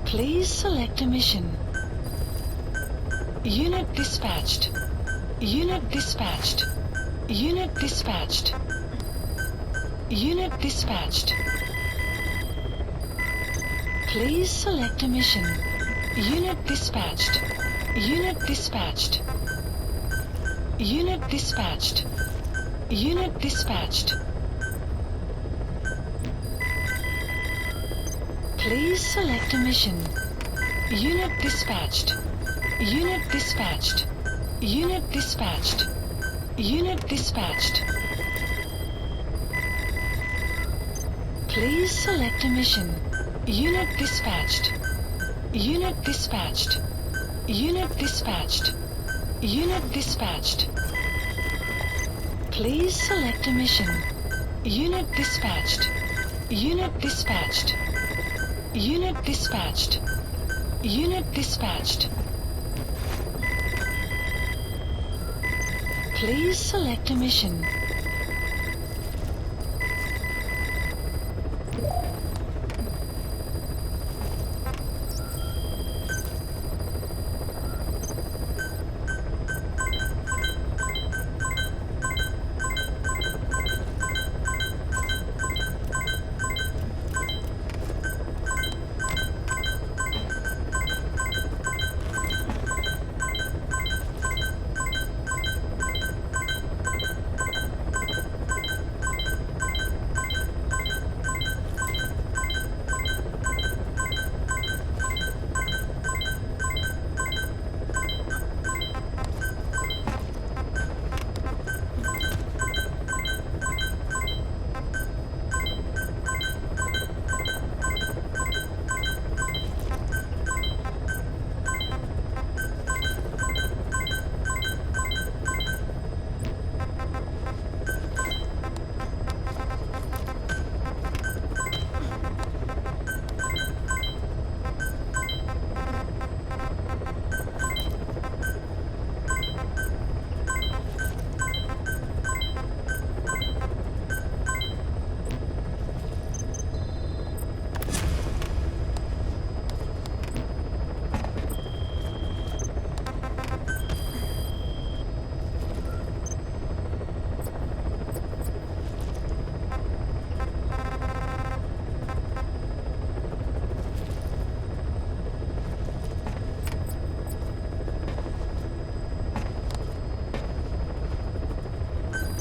Please select a mission. Unit dispatched. Unit dispatched. Unit dispatched. Unit dispatched. Please select a mission. Unit dispatched. Unit dispatched. Unit dispatched. Unit dispatched. Please select a mission. Unit dispatched. Unit dispatched. Unit dispatched. Unit dispatched. Please select a mission. Unit dispatched. Unit dispatched. Unit dispatched. Unit dispatched. Please select a mission. Unit dispatched. Unit dispatched. Unit dispatched. Unit dispatched. Please select a mission.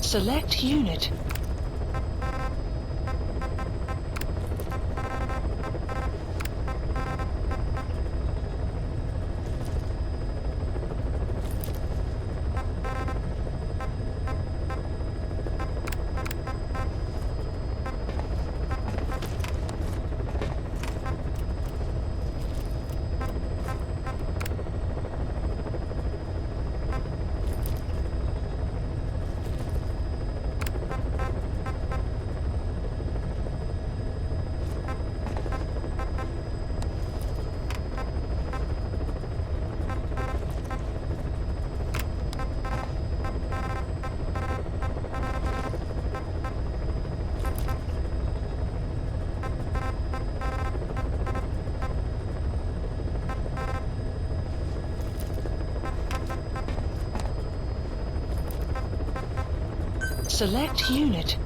Select unit. Select unit.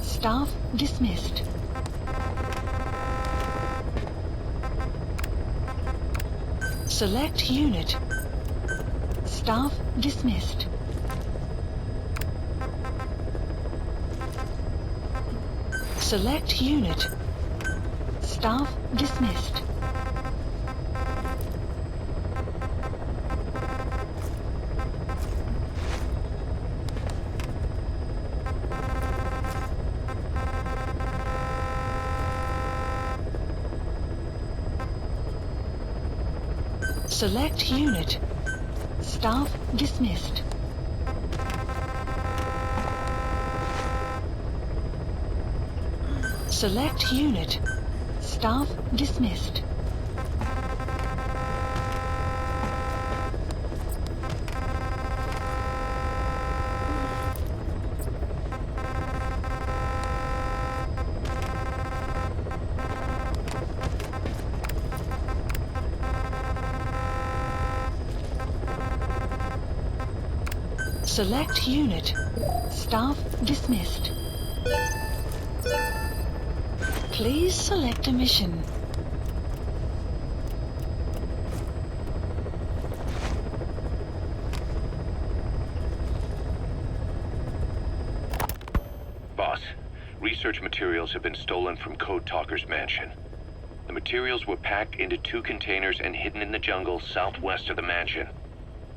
Staff dismissed. Select unit. Staff dismissed. Select unit. Staff dismissed. Select unit. Staff dismissed. Select unit. Staff dismissed. Select unit. Staff dismissed. Please select a mission. Boss, research materials have been stolen from Code Talker's mansion. The materials were packed into 2 containers and hidden in the jungle southwest of the mansion.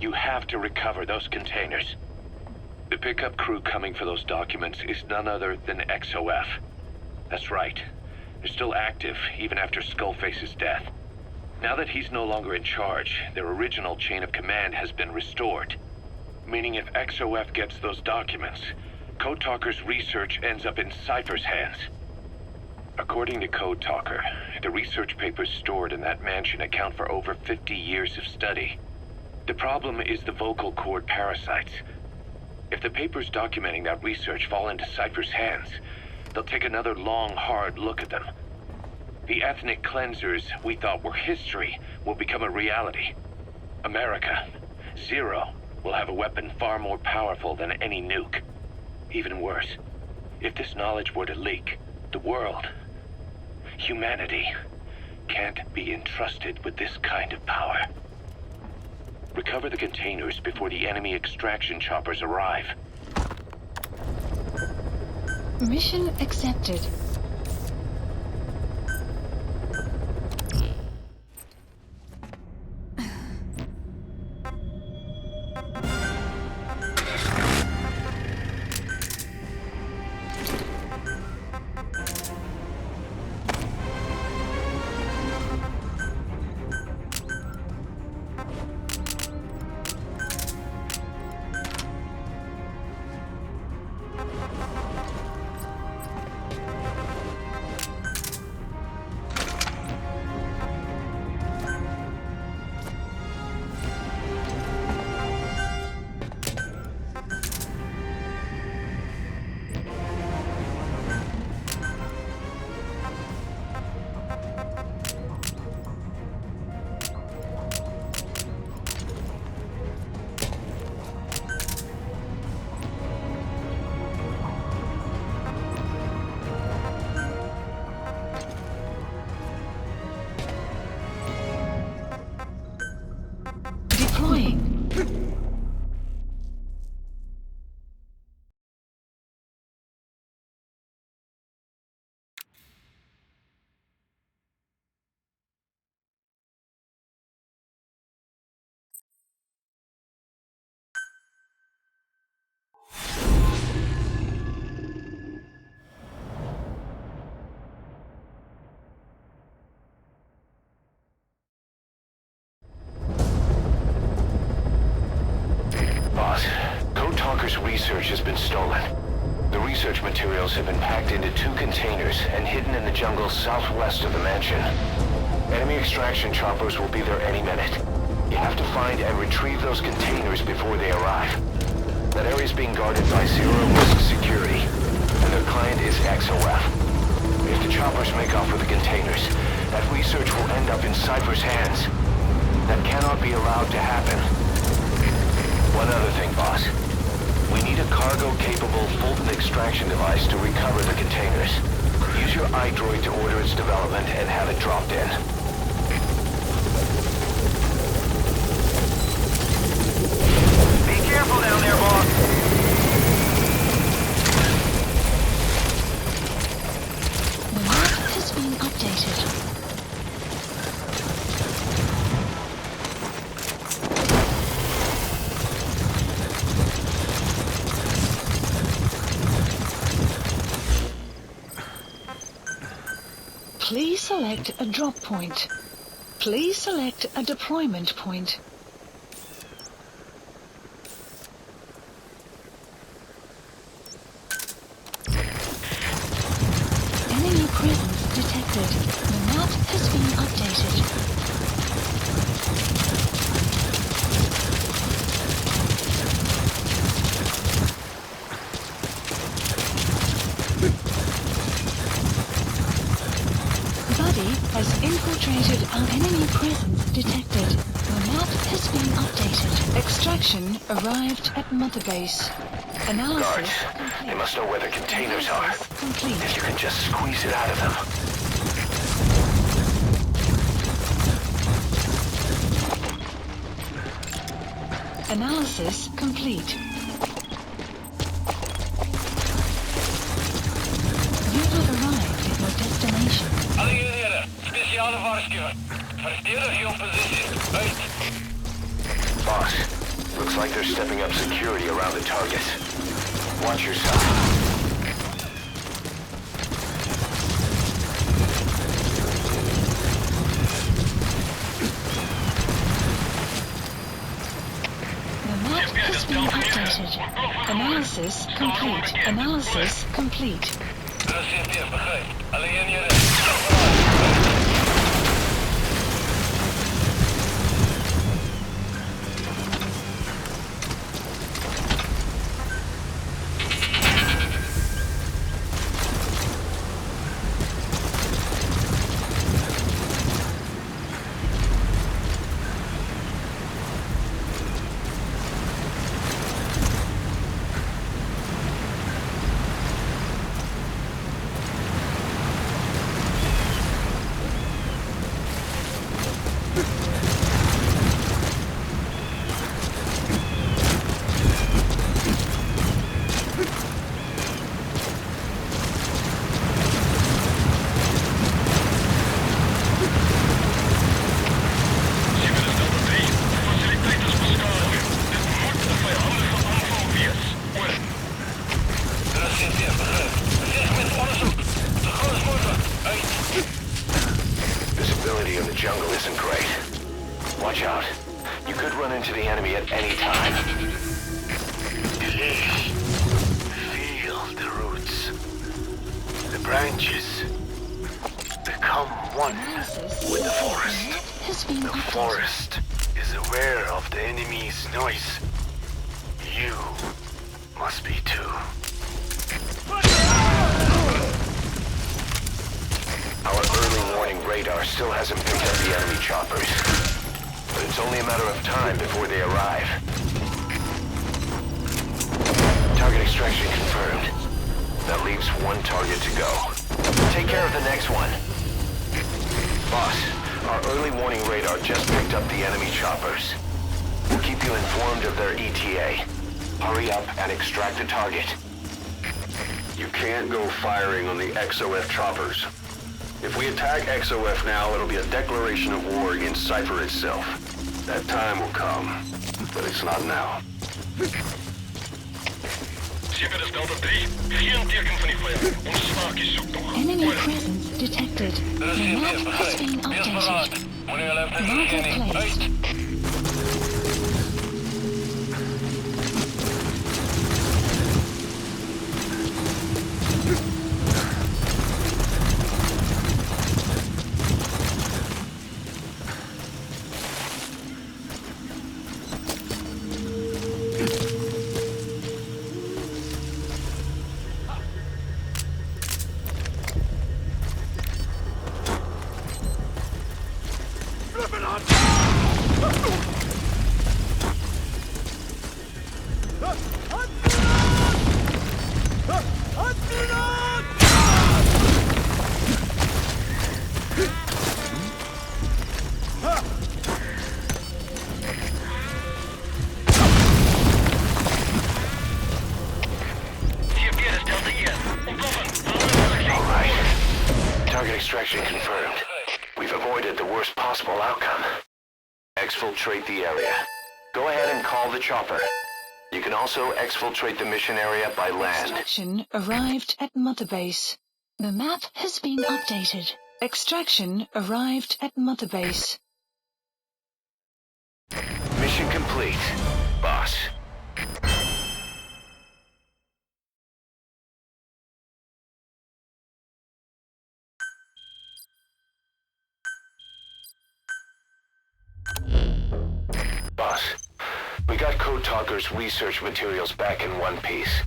You have to recover those containers. The pickup crew coming for those documents is none other than XOF. That's right. They're still active, even after Skullface's death. Now that he's no longer in charge, their original chain of command has been restored. Meaning if XOF gets those documents, Code Talker's research ends up in Cypher's hands. According to Code Talker, the research papers stored in that mansion account for over 50 years of study. The problem is the vocal cord parasites. If the papers documenting that research fall into Cypher's hands, they'll take another long, hard look at them. The ethnic cleansers we thought were history will become a reality. America, Zero, will have a weapon far more powerful than any nuke. Even worse, if this knowledge were to leak, the world, humanity, can't be entrusted with this kind of power. Recover the containers before the enemy extraction choppers arrive. Mission accepted. Research has been stolen. The research materials have been packed into 2 containers and hidden in the jungle southwest of the mansion. Enemy extraction choppers will be there any minute. You have to find and retrieve those containers before they arrive. That area is being guarded by zero-risk security, and their client is XOF. If the choppers make off with the containers, that research will end up in Cypher's hands. That cannot be allowed to happen. One other thing, boss. We need a cargo-capable Fulton extraction device to recover the containers. Use your iDroid to order its development and have it dropped in. Be careful down there, boss! The map has been updated. Please select a drop point. Please select a deployment point. Enemy presence detected. The map has been updated. Has infiltrated our enemy presence detected. map has been updated. Extraction arrived at Mother Base. Analysis Guards, complete. they must know where the containers are. Analysis complete. If you can just squeeze it out of them. Analysis complete. You have arrived at your destination. Alle eenheden, speciale waarschuwing. Verdedig jouw positie. Uit. Boss, looks like they're stepping up security around the target. Watch yourself. The map has been updated. Analysis complete. Analysis complete. Terugzien begrijp. Alle eenheden, sterk vooruit. Visibility in the jungle isn't great. Watch out. You could run into the enemy at any time. Feel the roots, the branches. Become one with the forest. Has been The updated. forest is aware of the enemy's noise. You must be too. Our early warning radar still hasn't picked up the enemy choppers. But it's only a matter of time before they arrive. Target extraction confirmed. That leaves one target to go. Take care of the next one. Boss, our early warning radar just picked up the enemy choppers. We'll keep you informed of their ETA. Hurry up and extract the target. You can't go firing on the XOF choppers. If we attack XOF now, it'll be a declaration of war against Cypher itself. That time will come, but it's not now. Zeker is Delta 3. Geen teken van die vijand. Ons snaakjes zoekt nog. Enemy presence detected. The Terugzien map has begrijp. been Wees paraat. updated. Wanneer jullie hebben Marker geen placed. uit. Target extraction confirmed. We've avoided the worst possible outcome. Exfiltrate the area. Go ahead and call the chopper. You can also exfiltrate the mission area by land. Extraction arrived at Mother Base. The map has been updated. Extraction arrived at Mother Base. Mission complete, boss. Boss, we got Code Talker's research materials back in one piece.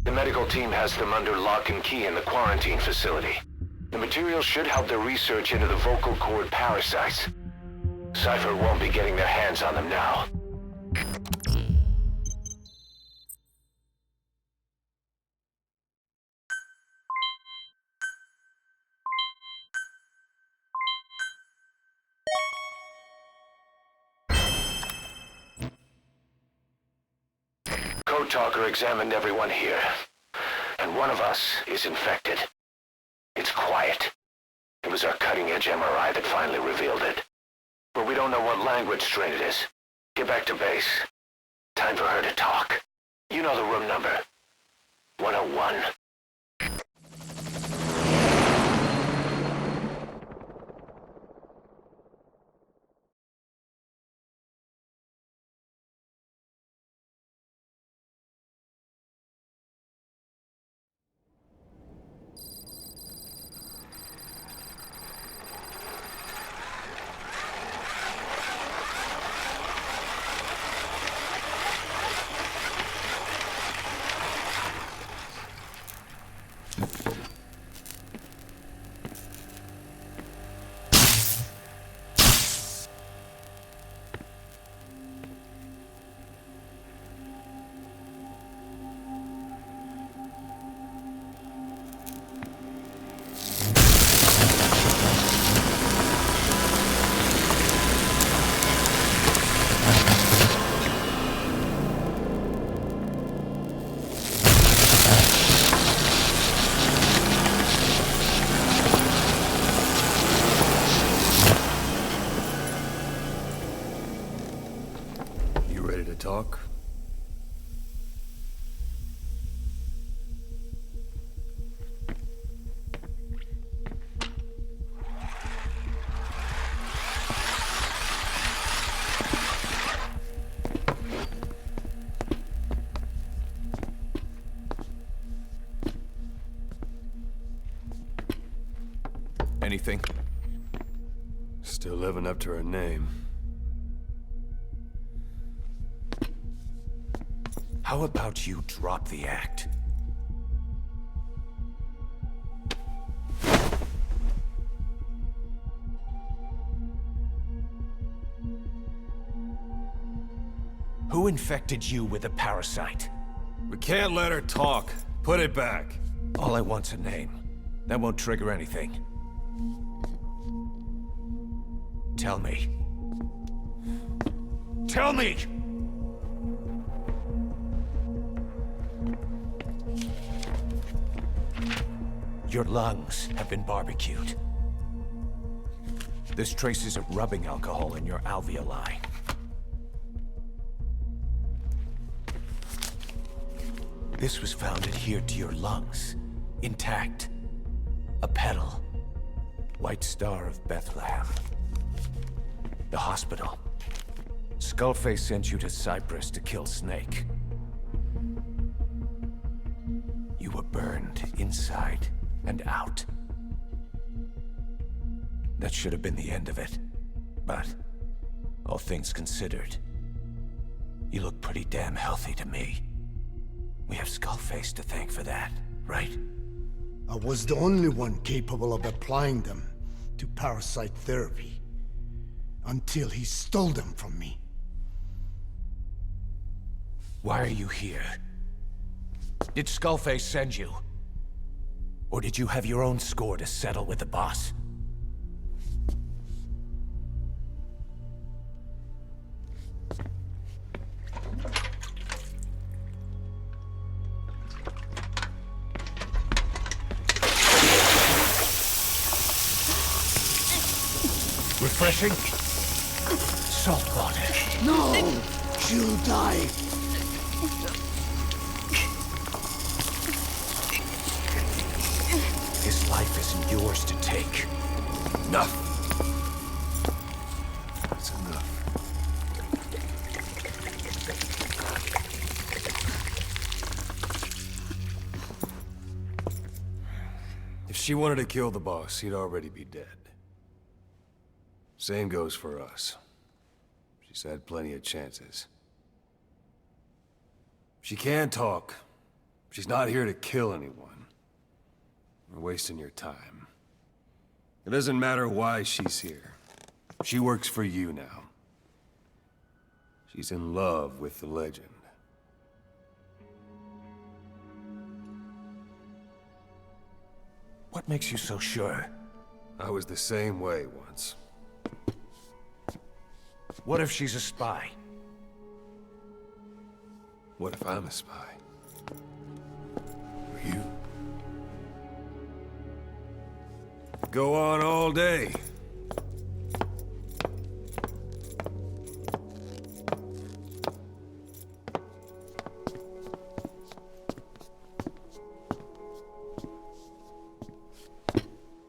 The medical team has them under lock and key in the quarantine facility. The materials should help their research into the vocal cord parasites. Cypher won't be getting their hands on them now. Code Talker examined everyone here, and one of us is infected. It's quiet. It was our cutting-edge MRI that finally revealed it. But we don't know what language strain it is. Get back to base. Time for her to talk. You know the room number. 101. Talk? Anything? Still living up to her name. How about you drop the act? Who infected you with a parasite? We can't let her talk. Put it back. All I want's a name. That won't trigger anything. Tell me. Tell me! Your lungs have been barbecued. There's traces of rubbing alcohol in your alveoli. This was found adhered to your lungs, intact. A petal. White Star of Bethlehem. The hospital. Skullface sent you to Cyprus to kill Snake. You were burned inside and out. That should have been the end of it. But, all things considered, you look pretty damn healthy to me. We have Skullface to thank for that, right? I was the only one capable of applying them to parasite therapy. Until he stole them from me. Why are you here? Did Skullface send you? Or did you have your own score to settle with the boss? Refreshing? Salt water. No! She'll die! His life isn't yours to take. Enough. That's enough. If she wanted to kill the boss, he'd already be dead. Same goes for us. She's had plenty of chances. She can talk. She's not here to kill anyone. We're wasting your time. It doesn't matter why she's here. She works for you now. She's in love with the legend. What makes you so sure? I was the same way once. What if she's a spy? What if I'm a spy? For you? Go on all day.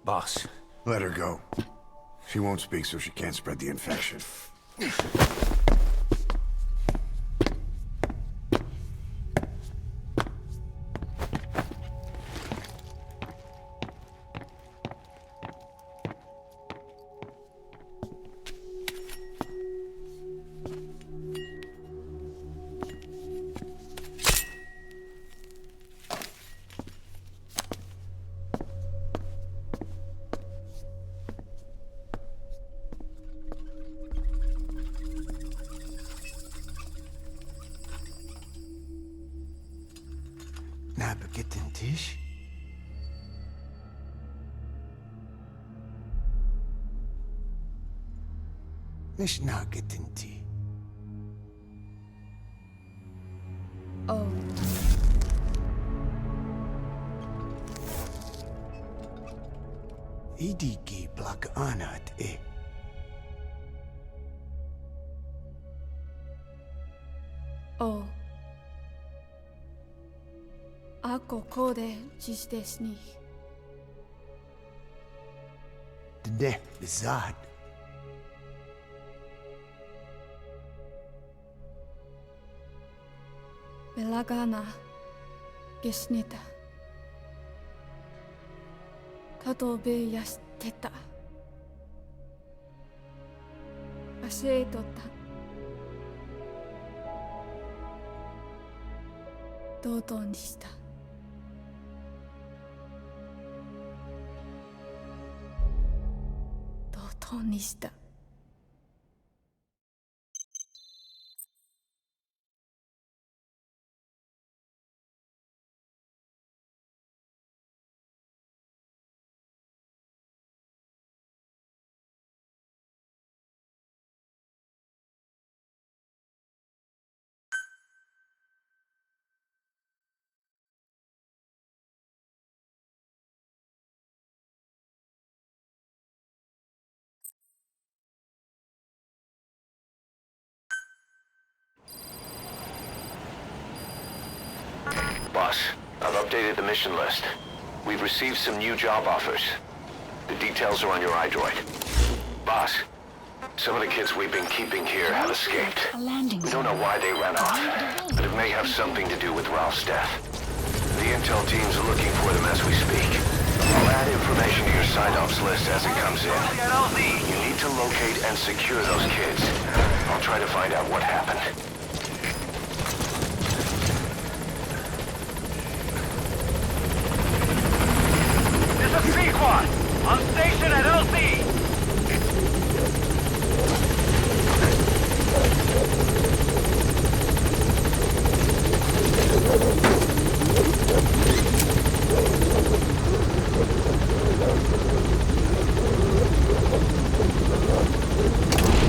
Boss, Let her go. She won't speak so she can't spread the infection. نابكت انتيش؟ ليش ناقت انتي؟ Oh. إيديكي بلاك آنات إيه؟ Oh. Ako kode dziś deśni. ده بالزاد Belagana gesnita. Kato be yasteta. Aseitota. Dodoにしたdodoにした Boss, I've updated the mission list. We've received some new job offers. The details are on your iDroid. Boss, some of the kids we've been keeping here have escaped. We don't know why they ran off, but it may have something to do with Ralph's death. The intel teams are looking for them as we speak. I'll add information to your side ops list as it comes in. You need to locate and secure those kids. I'll try to find out what happened. This is C-Quad! On station at LC!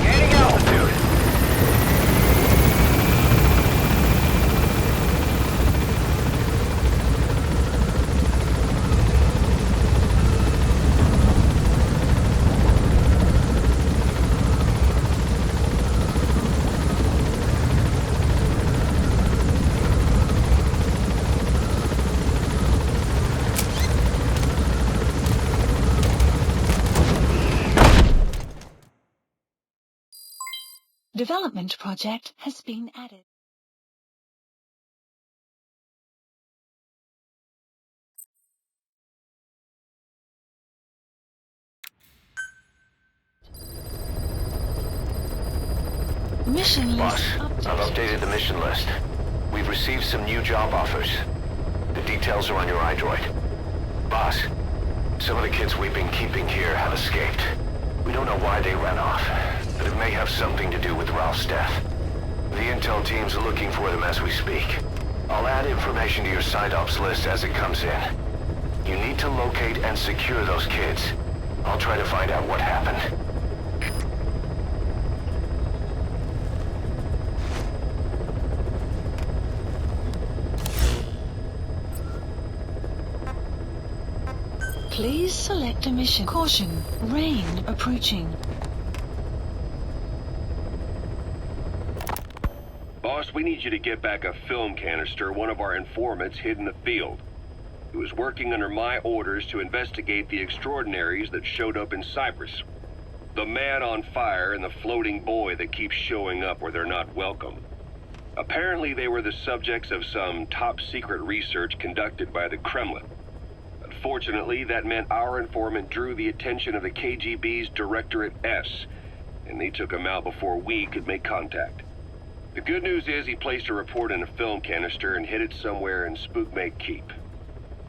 Gaining altitude! Development project has been added. Mission Boss, list I've updated. updated the mission list. We've received some new job offers. The details are on your iDroid. Boss, some of the kids we've been keeping here have escaped. We don't know why they ran off, but it may have something to do with Ralph's death. The intel team's looking for them as we speak. I'll add information to your side ops list as it comes in. You need to locate and secure those kids. I'll try to find out what happened. Please select a mission. Caution, rain approaching. Boss, we need you to get back a film canister one of our informants hid in the field. He was working under my orders to investigate the extraordinaries that showed up in Cyprus. The man on fire and the floating boy that keeps showing up where they're not welcome. Apparently they were the subjects of some top-secret research conducted by the Kremlin. Unfortunately, that meant our informant drew the attention of the KGB's Directorate S, and they took him out before we could make contact. The good news is he placed a report in a film canister and hid it somewhere in Spookmate Keep.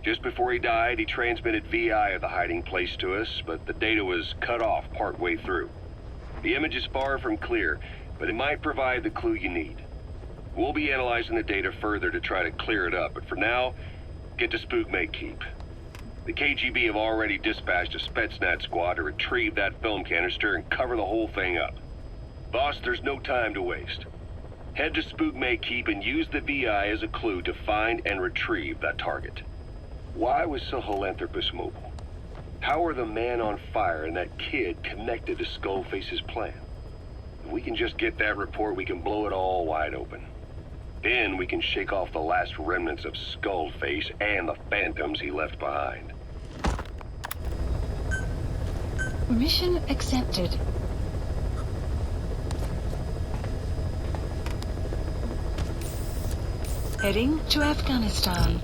Just before he died, he transmitted VI of the hiding place to us, but the data was cut off partway through. The image is far from clear, but it might provide the clue you need. We'll be analyzing the data further to try to clear it up, but for now, get to Spookmate Keep. The KGB have already dispatched a Spetsnaz squad to retrieve that film canister and cover the whole thing up. Boss, there's no time to waste. Head to Spookmate Keep and use the VI as a clue to find and retrieve that target. Why was Sahelanthropus mobile? How are the man on fire and that kid connected to Skullface's plan? If we can just get that report, we can blow it all wide open. Then we can shake off the last remnants of Skullface and the phantoms he left behind. Mission accepted. Heading to Afghanistan.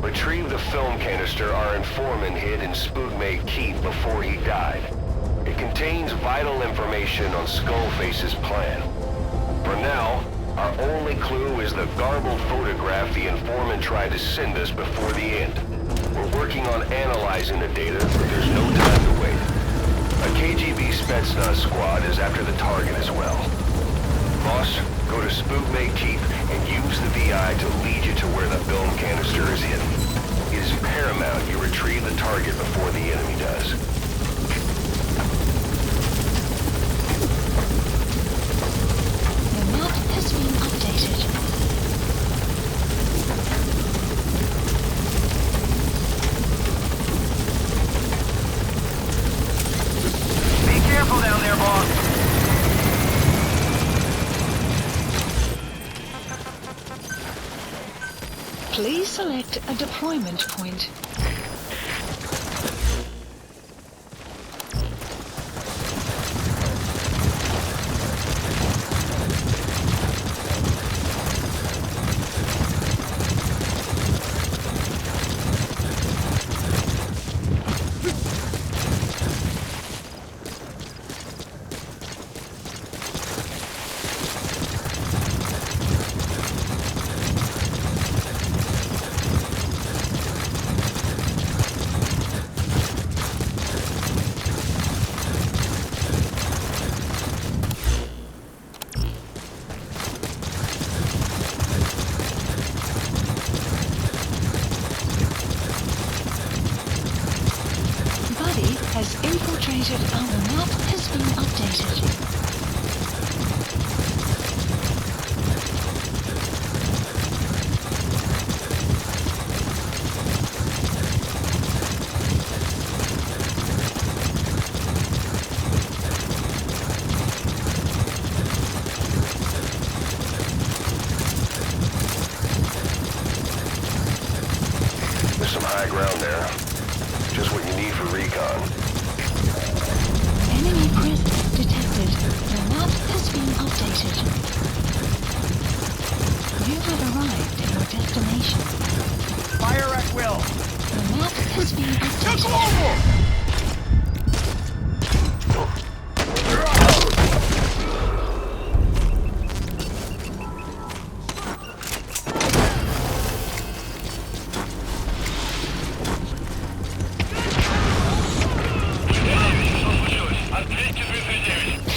Retrieve the film canister our informant hid in Spookmate Keep before he died. It contains vital information on Skullface's plan. For now, our only clue is the garbled photograph the informant tried to send us before the end. We're working on analyzing the data, but there's no time to wait. A KGB Spetsnaz squad is after the target as well. Boss, go to Spookmate Keep and use the VI to lead you to where the film canister is hidden. It is paramount you retrieve the target before the enemy does. The map has been updated. Be careful down there, boss. Please select a deployment point. has infiltrated our map has been updated. There's some high ground there. Just what you need for recon. Enemy presence detected. The map has been updated. You have arrived at your destination. Fire at will. The map has been updated.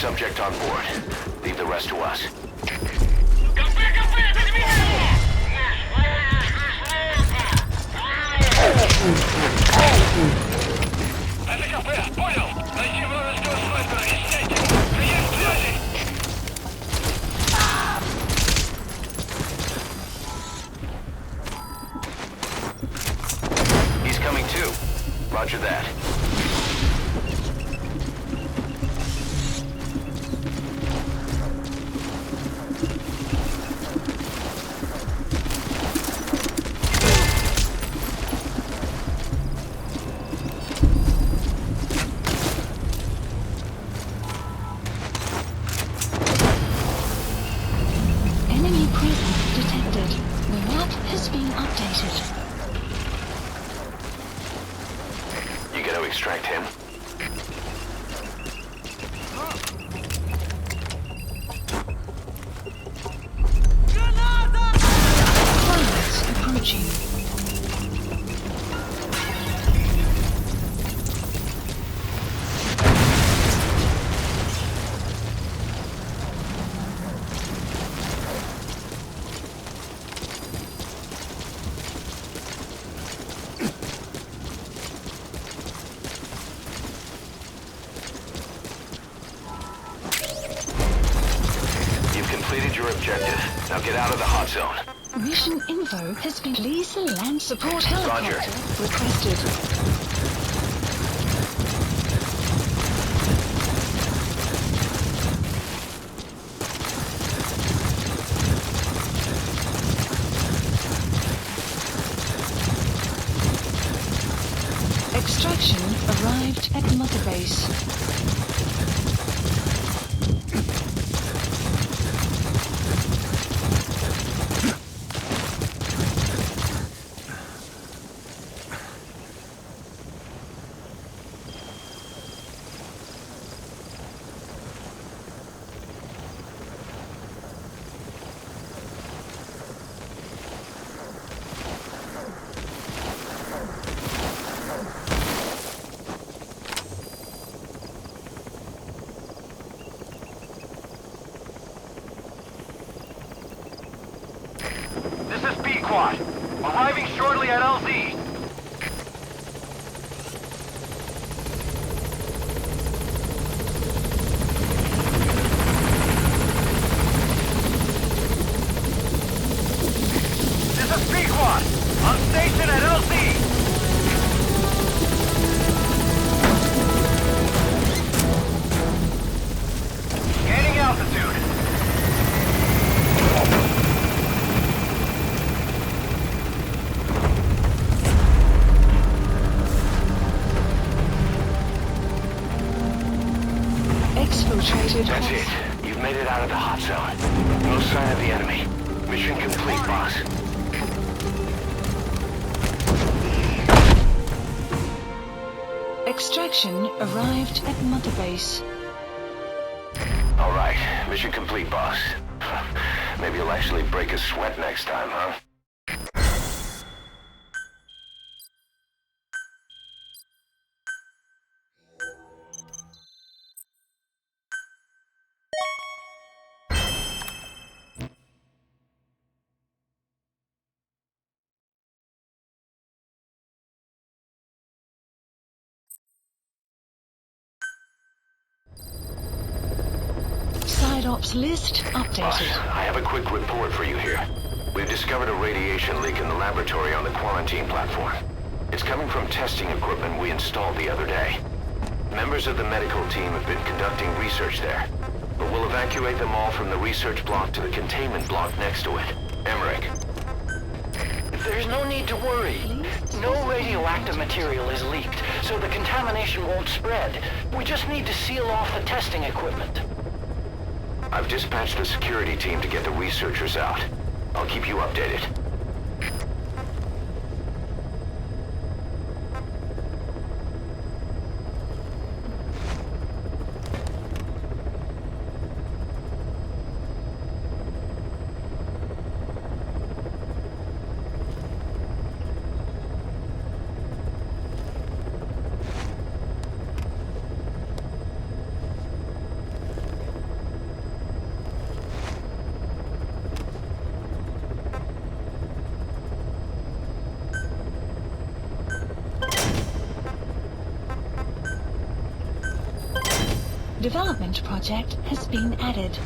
Subject on board. Leave the rest to us. Понял. Найти вражеского снайпера и снять его. Прием связи. He's coming too. Roger that. Enemy presence detected. The map has been updated. You gotta extract him. Clouds approaching. You've completed your objective. Now get out of the hot zone. Mission info has been. Lisa land support helicopter Roger. requested. Extraction arrived at Mother Base. This is B-Quad. Arriving shortly at LZ. This is B-Quad. On station at LZ. Gaining altitude. Exfiltrated. That's it. You've made it out of the hot zone. No sign of the enemy. Mission complete, boss. Extraction arrived at Mother Base. All right. Mission complete, boss. Maybe you'll actually break a sweat next time, huh? Red Ops list Boss, updated. I have a quick report for you here. We've discovered a radiation leak in the laboratory on the quarantine platform. It's coming from testing equipment we installed the other day. Members of the medical team have been conducting research there, but we'll evacuate them all from the research block to the containment block next to it. Emmerich. There's no need to worry. No radioactive material is leaked, so the contamination won't spread. We just need to seal off the testing equipment. I've dispatched the security team to get the researchers out. I'll keep you updated. Development project has been added.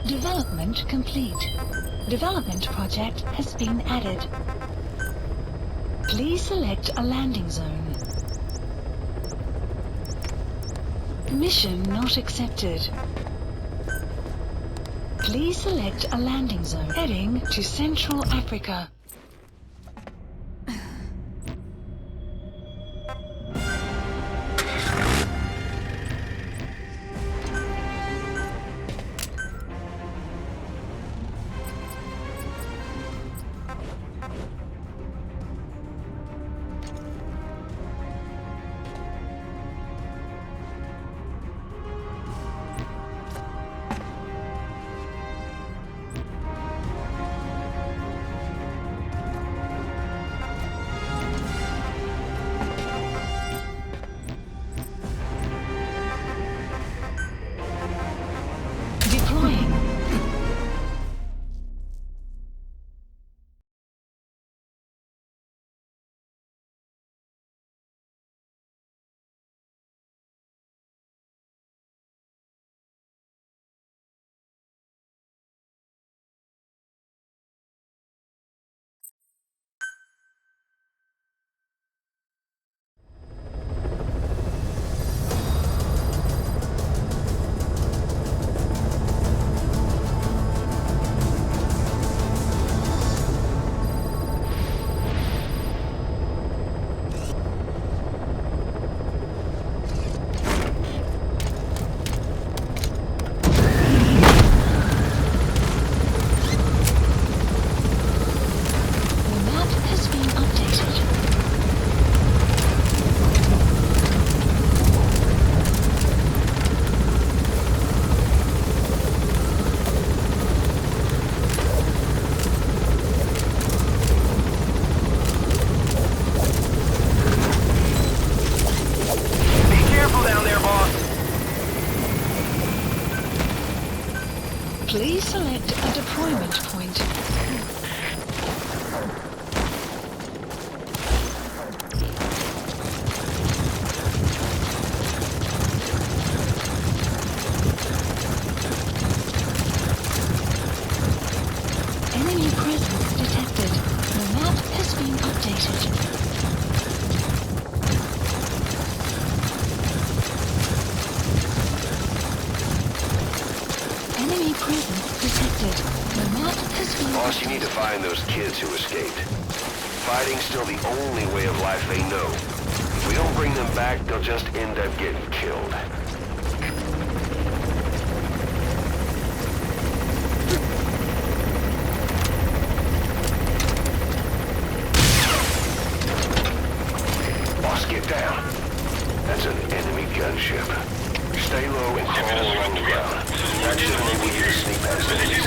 Development complete. Development project has been added. Please select a landing zone. Mission not accepted. Please select a landing zone. Heading to Central Africa. Please select a deployment point. Enemy presence detected. The map has been updated. Enemy presence detected. The map has been Boss, you need to find those kids who escaped. Fighting's still the only way of life they know. If we don't bring them back, they'll just end up getting killed. Boss, get down. That's an enemy gunship. Stay low and crawl along the ground. That should enable you to sneak past enemies.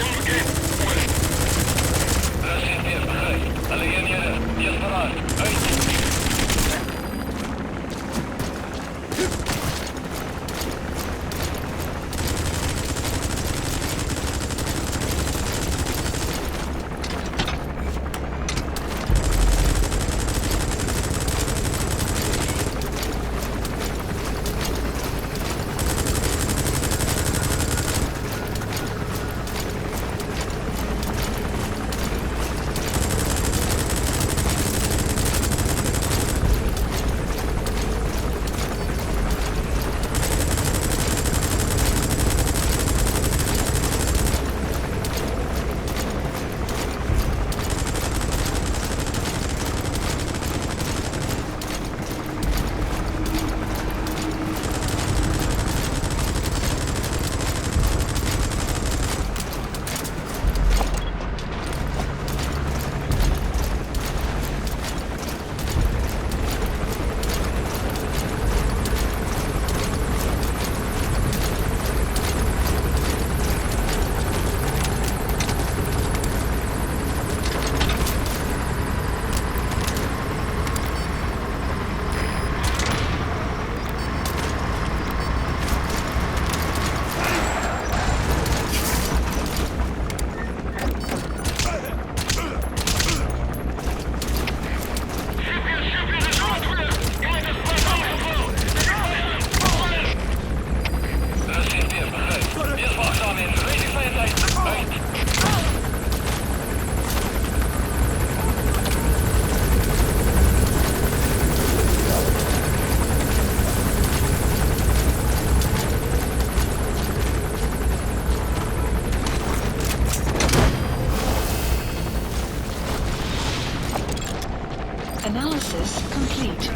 Analysis complete.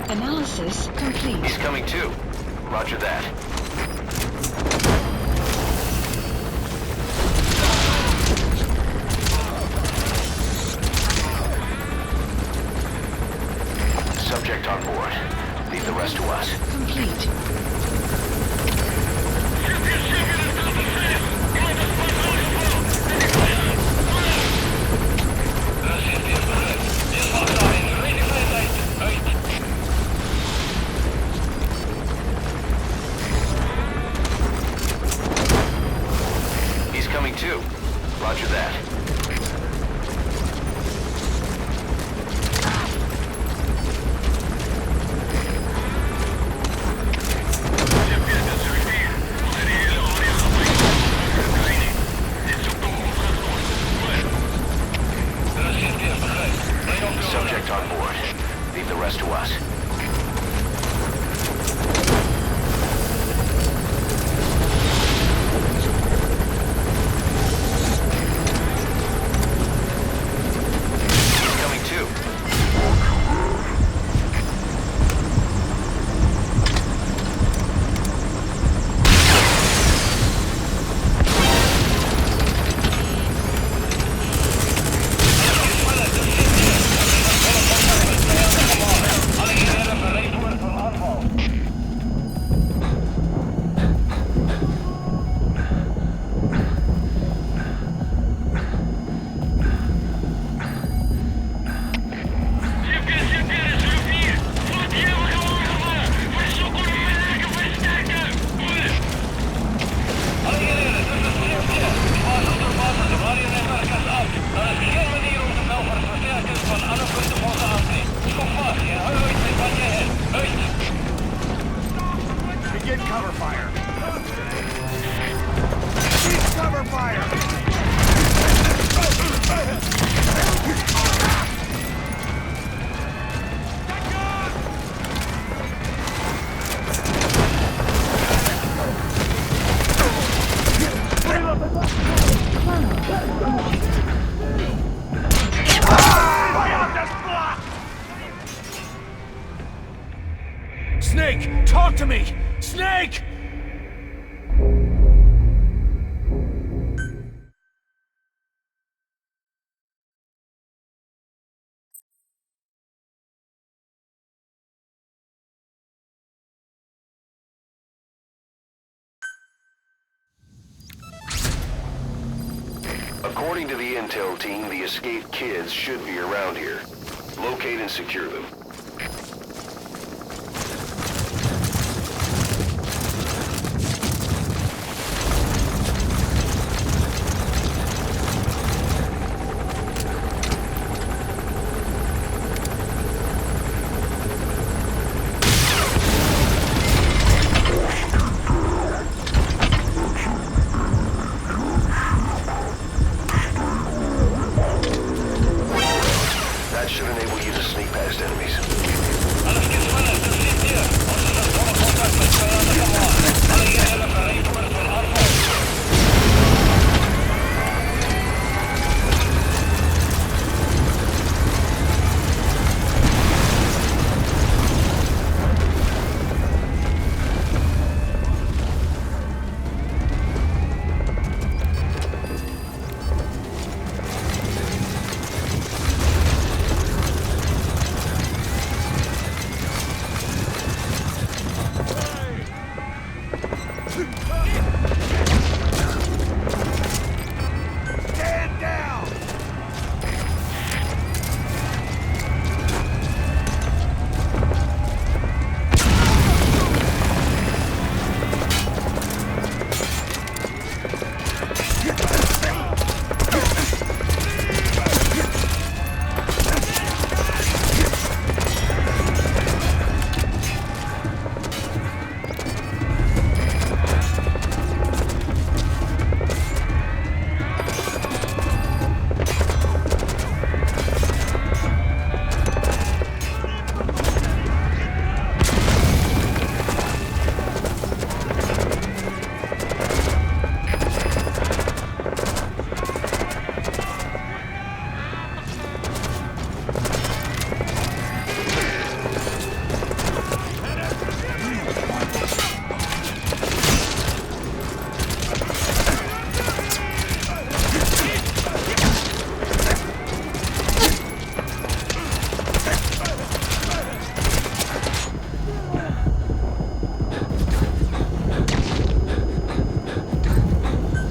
Analysis complete. He's coming too. Roger that. Subject on board. Leave the rest to us. Complete. He's coming too. Roger that. Get cover fire! Keep cover fire! Snake! Talk to me! Snake! According to the intel team, the escaped kids should be around here. Locate and secure them. That should enable you to sneak past enemies. Alles geht's weiter, das steht hier. Außer das volle Kontakt mit Steuern der Kamera. Alle Jäger Verrichtungen von Anfang. Stand down!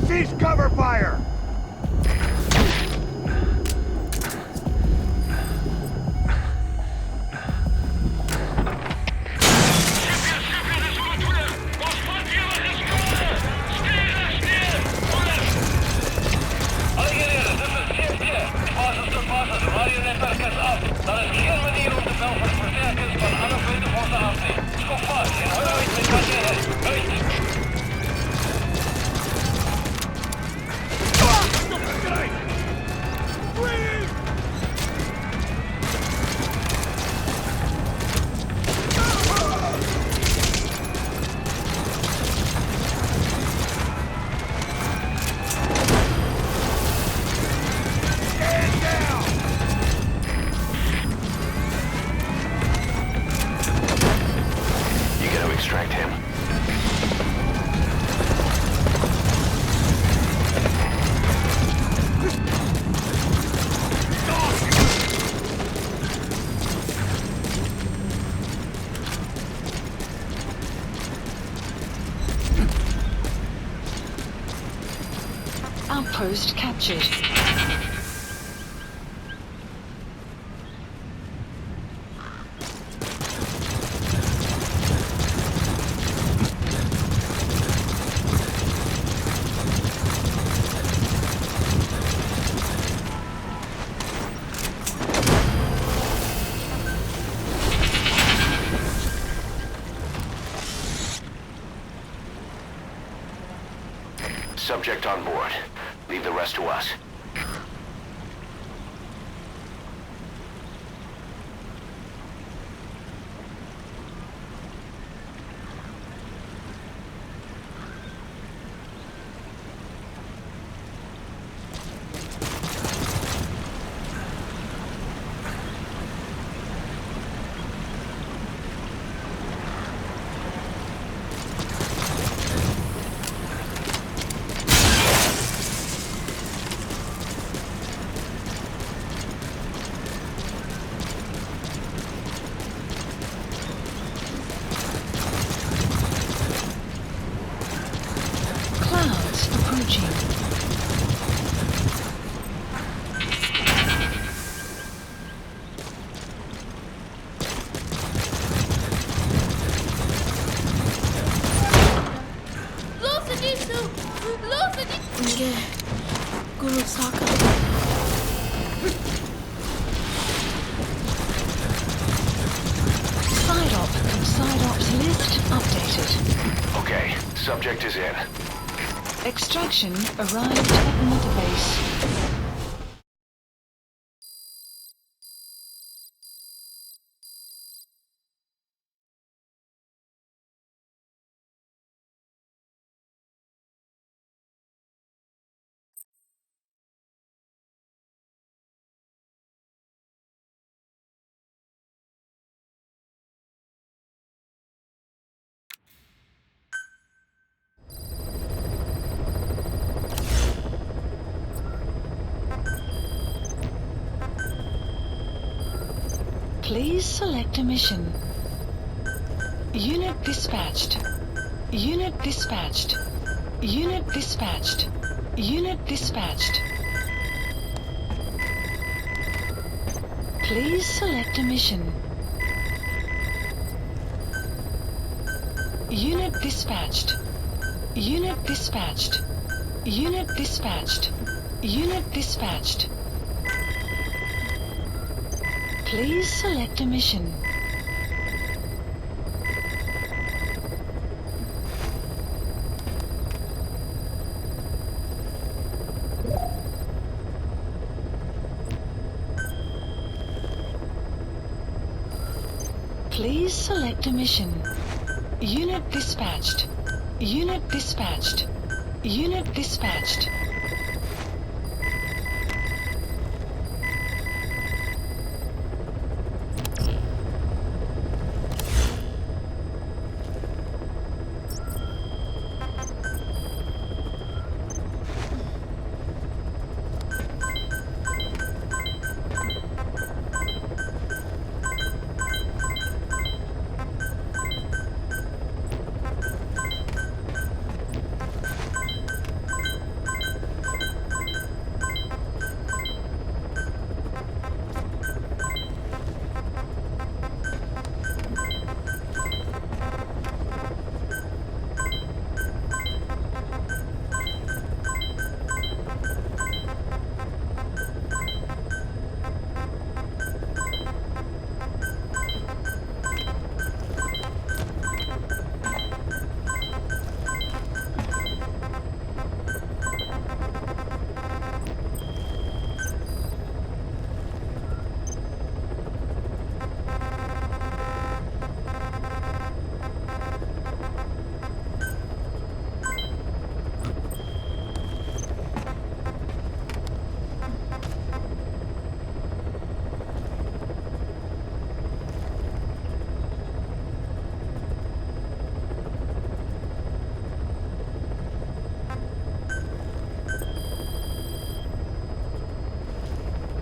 Cease cover fire! Alle Geräte, das ist CFD. Basis zu Basis, Radionetzwerk ist ab. Da ist geen manier om te veel van versterkers van alle punten voor te afnemen. Schop vast, in Holland met Martínez. Uit! You gotta extract him. Outpost captured. Subject on board. Leave the rest to us. Side-ops list updated. Okay, subject is in. Extraction arrived at Mother Base. Please select a mission. Unit dispatched. Unit dispatched. Unit dispatched. Unit dispatched. Please select a mission. Unit dispatched. Unit dispatched. Unit dispatched. Unit dispatched. Please select a mission. Please select a mission. Unit dispatched. Unit dispatched. Unit dispatched.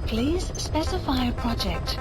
Please specify a project.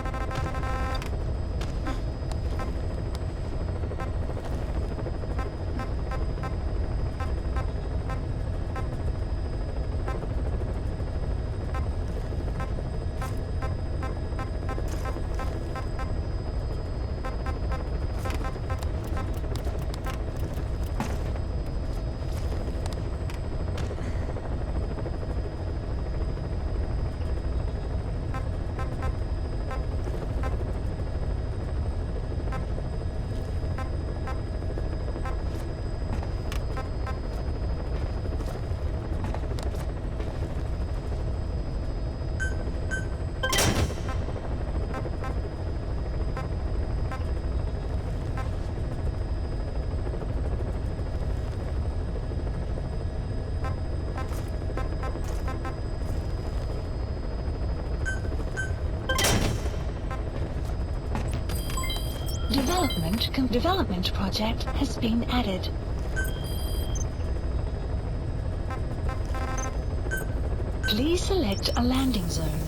confirmed development project has been added. Please select a landing zone.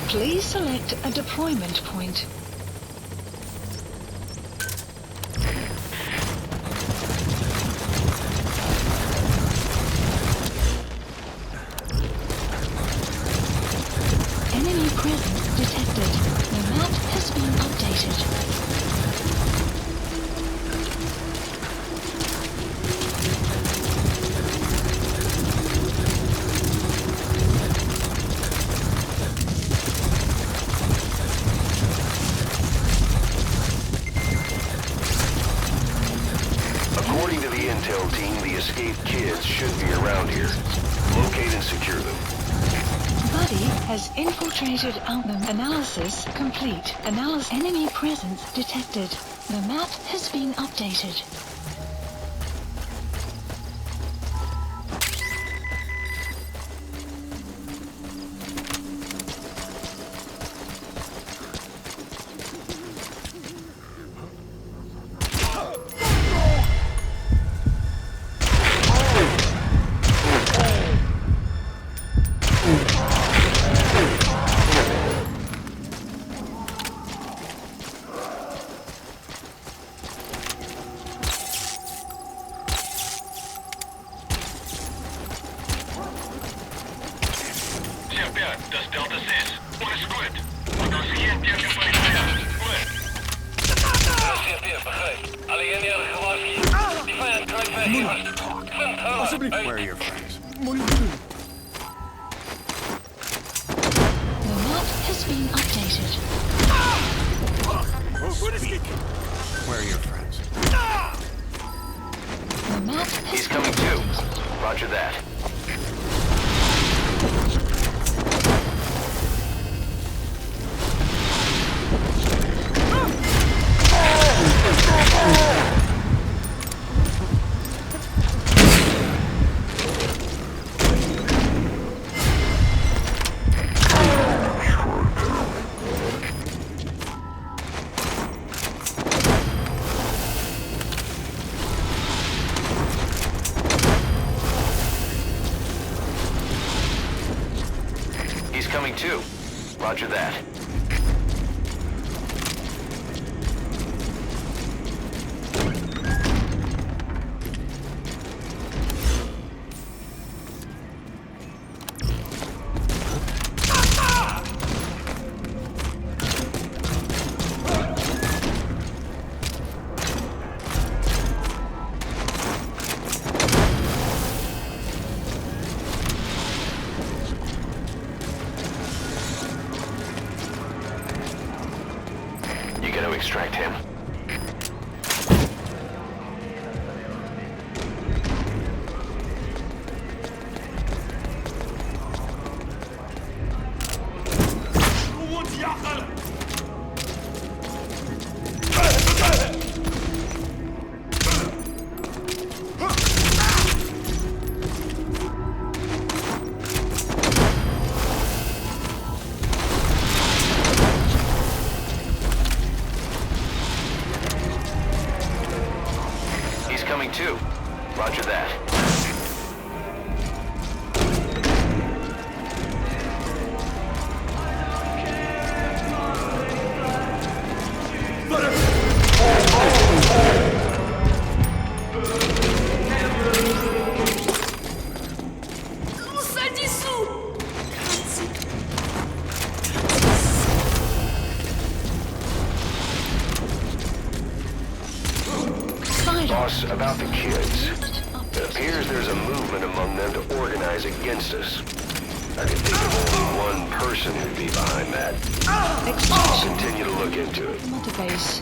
Please select a deployment point. Enemy presence detected. The map has been updated. According to the intel team, the escaped kids should be around here. Locate and secure them. Buddy has infiltrated album analysis complete. Enemy presence detected. The map has been updated. Das Delta 6. Alles gut. Und das hier der Gefangene. Gut. CP, begrijp. Alleen jij gewaarschuwd. Die vijand krijgt weg hier. Possibly. Where are your friends? The map has been updated. Where are your friends? The map has He's been coming too. updated. Roger that. He's coming too. Roger that. extract him. Coming too. Roger that. Boss, about the kids. It appears there's a movement among them to organize against us. I can think of only one person who'd be behind that. I'll continue to look into it. Motorbase.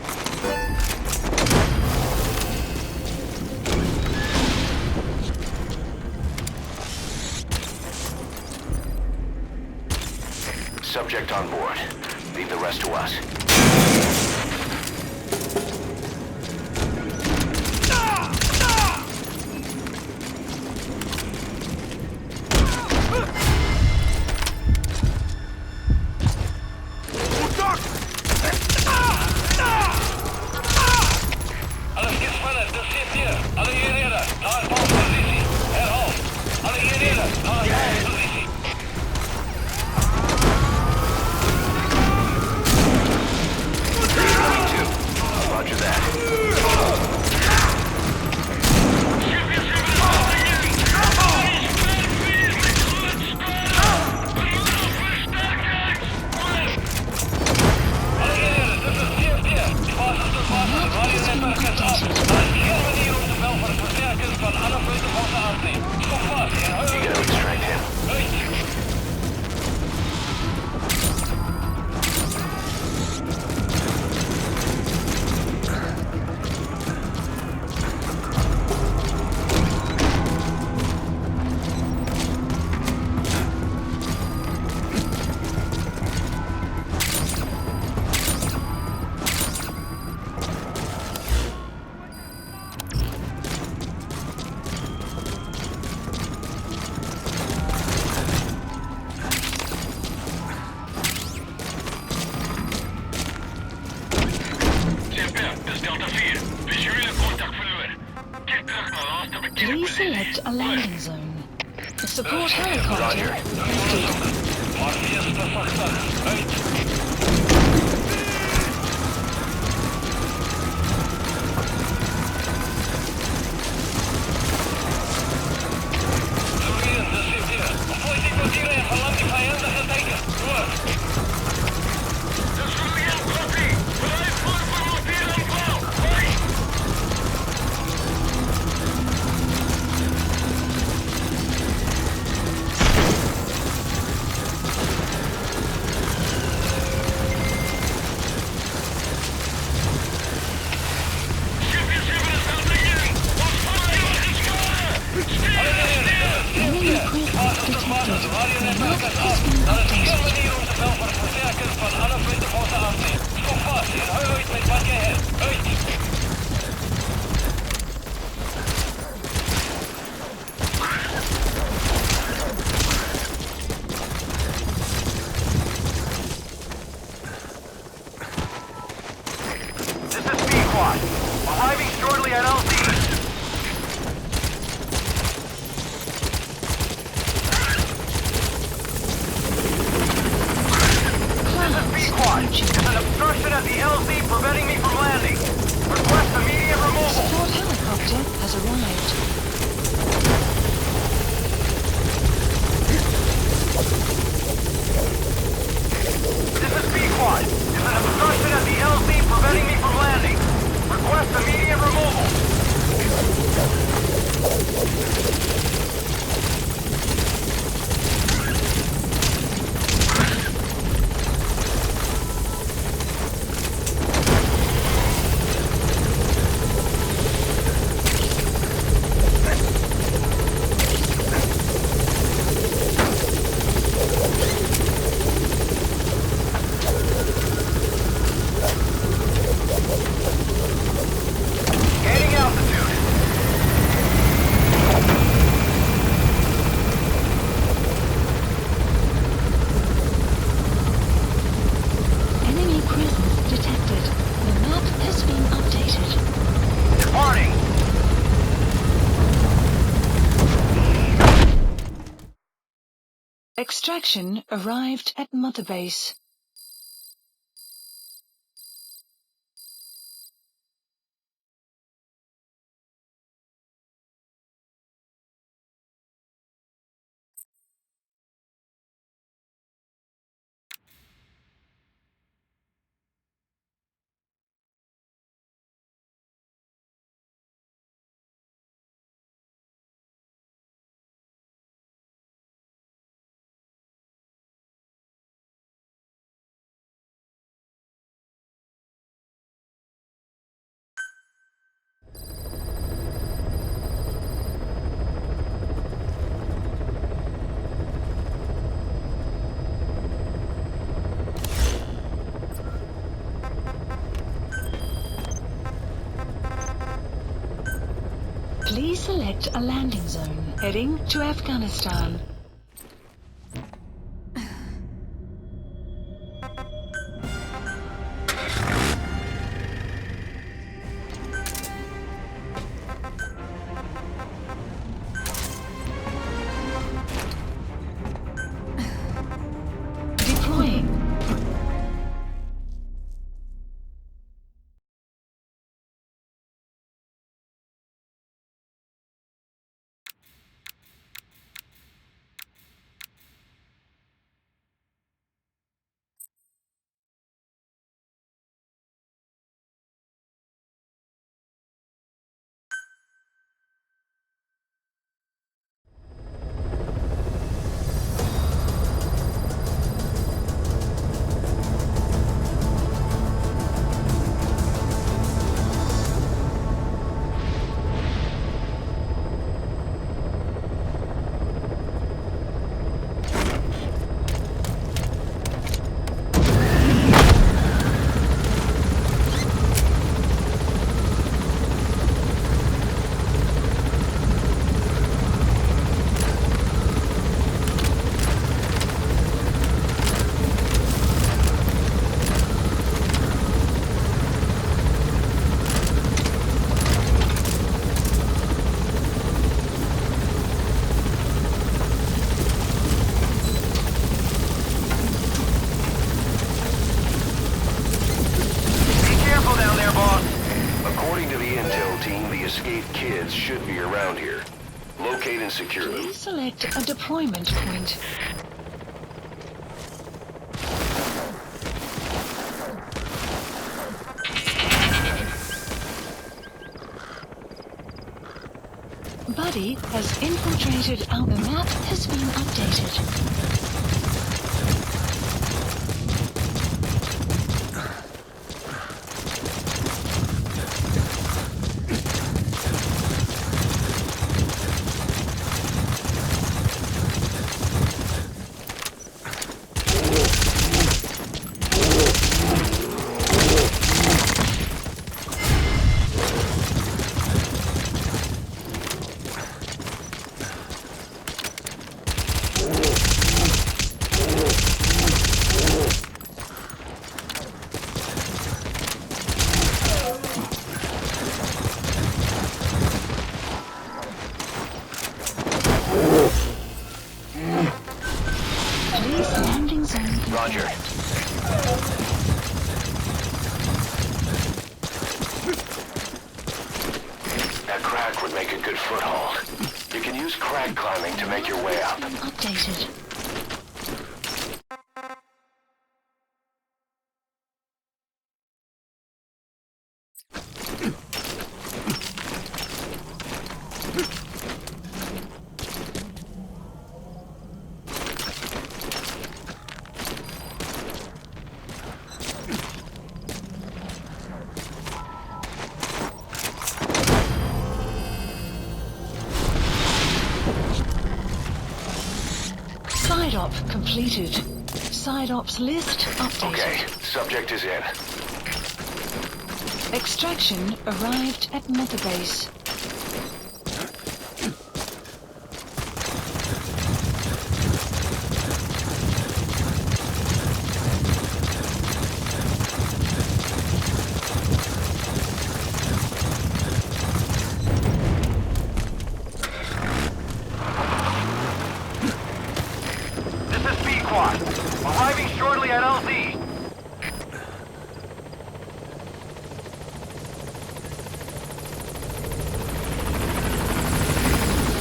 Subject on board. Leave the rest to us. Please select a landing zone. The support helicopter Arriving shortly at LZ. This is B-Quad. There's an obstruction at the LZ preventing me from landing. Extraction arrived at Mother Base. Please select a landing zone heading to Afghanistan. Deploying. escaped kids should be around here. Locate and secure them. Please select a deployment point. Buddy has infiltrated our map has been updated. Roger. That crack would make a good foothold. You can use crag climbing to make your way up. Updated. Side op completed. Side ops list updated. Okay, subject is in. Extraction arrived at Mother Base. squad. Arriving shortly at LZ.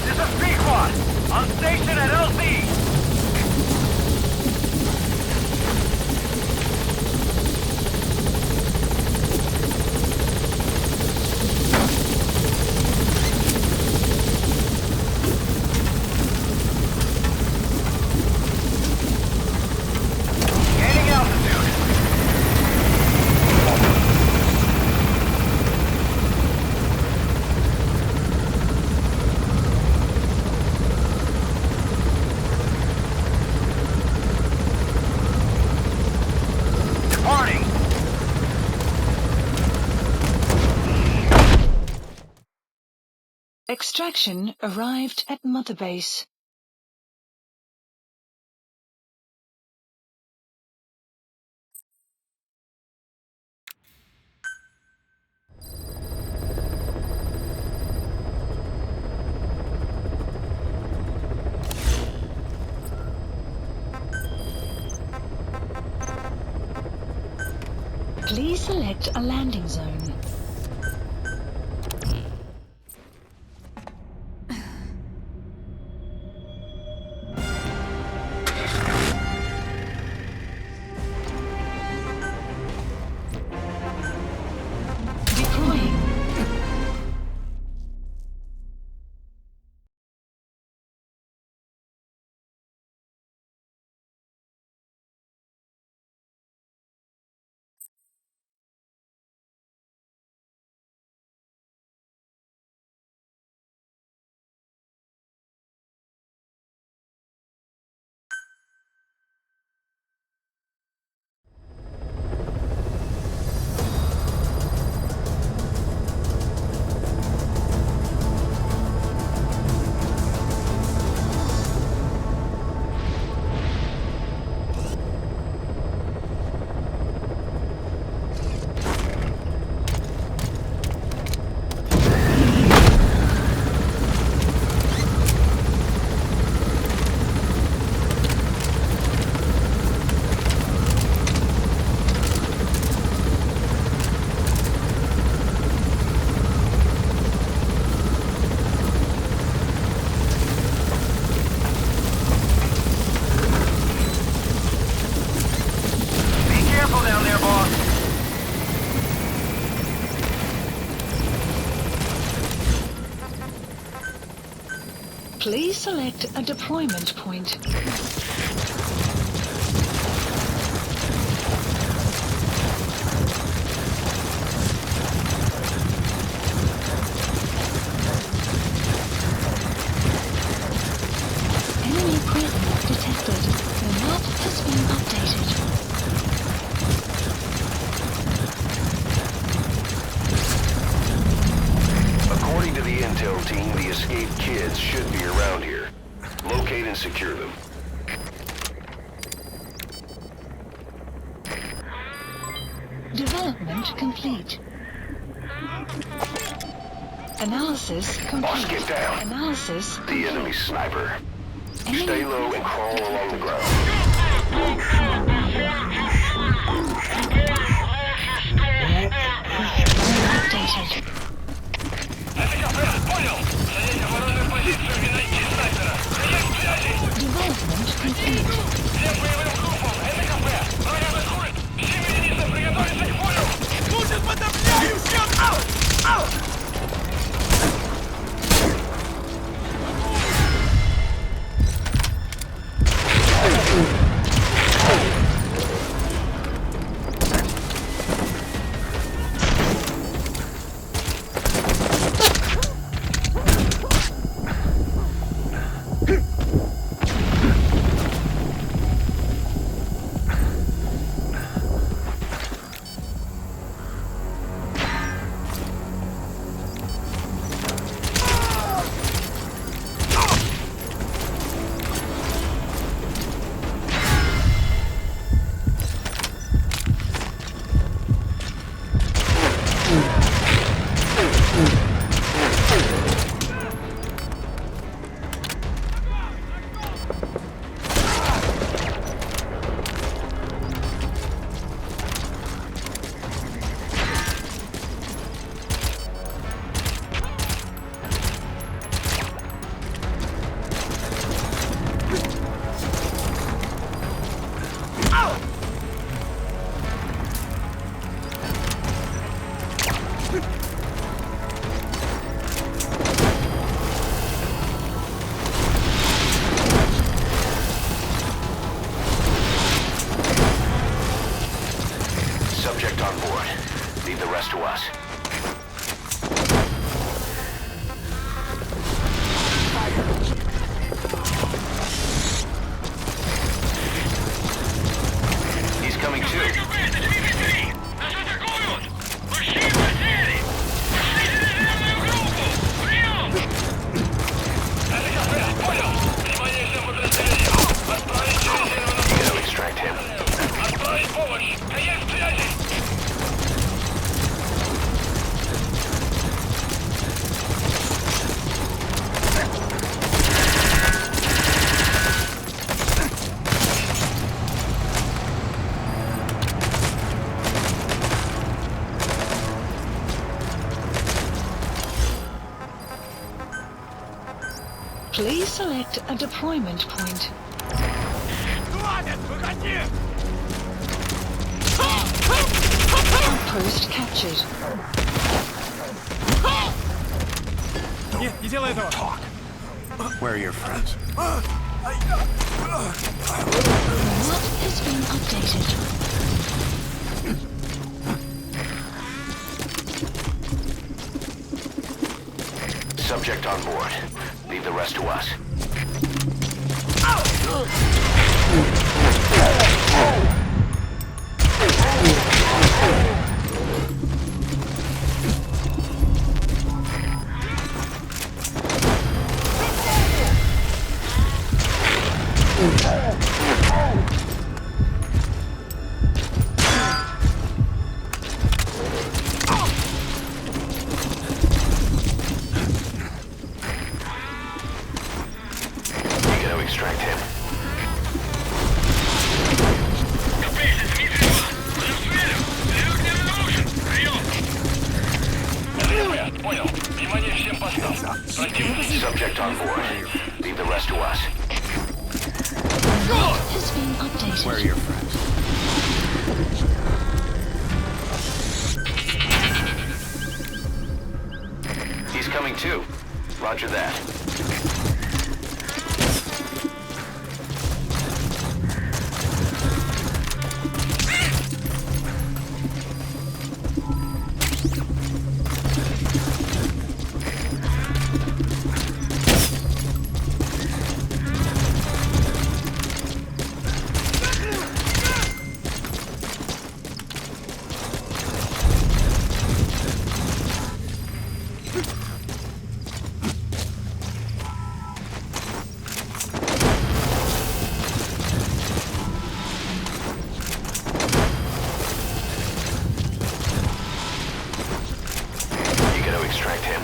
This is B squad. On station at LZ. Extraction arrived at Mother Base. Please select a landing zone. Deploying. Please select a deployment point. Enemy presence detected. The map has been updated. According to the intel team, the escaped kids should be around here. Locate and secure them. Development complete. Analysis complete. Boss, get down. Analysis The complete. enemy sniper. Enemy Stay low and presence crawl along the detected. ground. Updated. Development complete. rest to us. He's coming too. You gotta extract him. Please select a deployment point. Outpost captured. Talk. Where are your friends? The map has been updated. Subject on board. Leave the rest to us. You gotta extract him. Subject on board. Leave the rest to us. The map has been updated. Where are your friends? He's coming too. Roger that. You gotta extract him.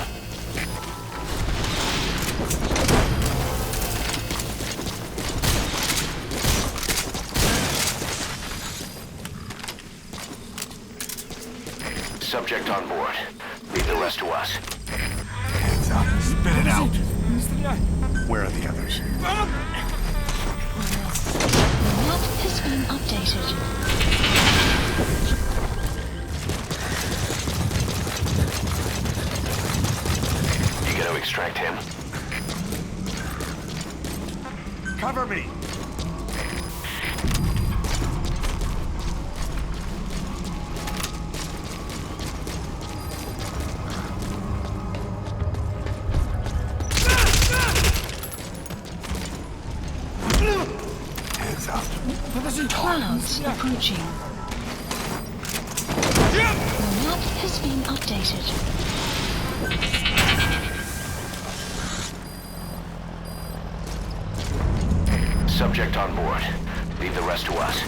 Subject on board. Leave the rest to us. Hands up. Spit it out. Where are the others? The map has been updated. You gotta extract him. Cover me. Hands up. Clouds approaching. The map has been updated. Subject on board. Leave the rest to us.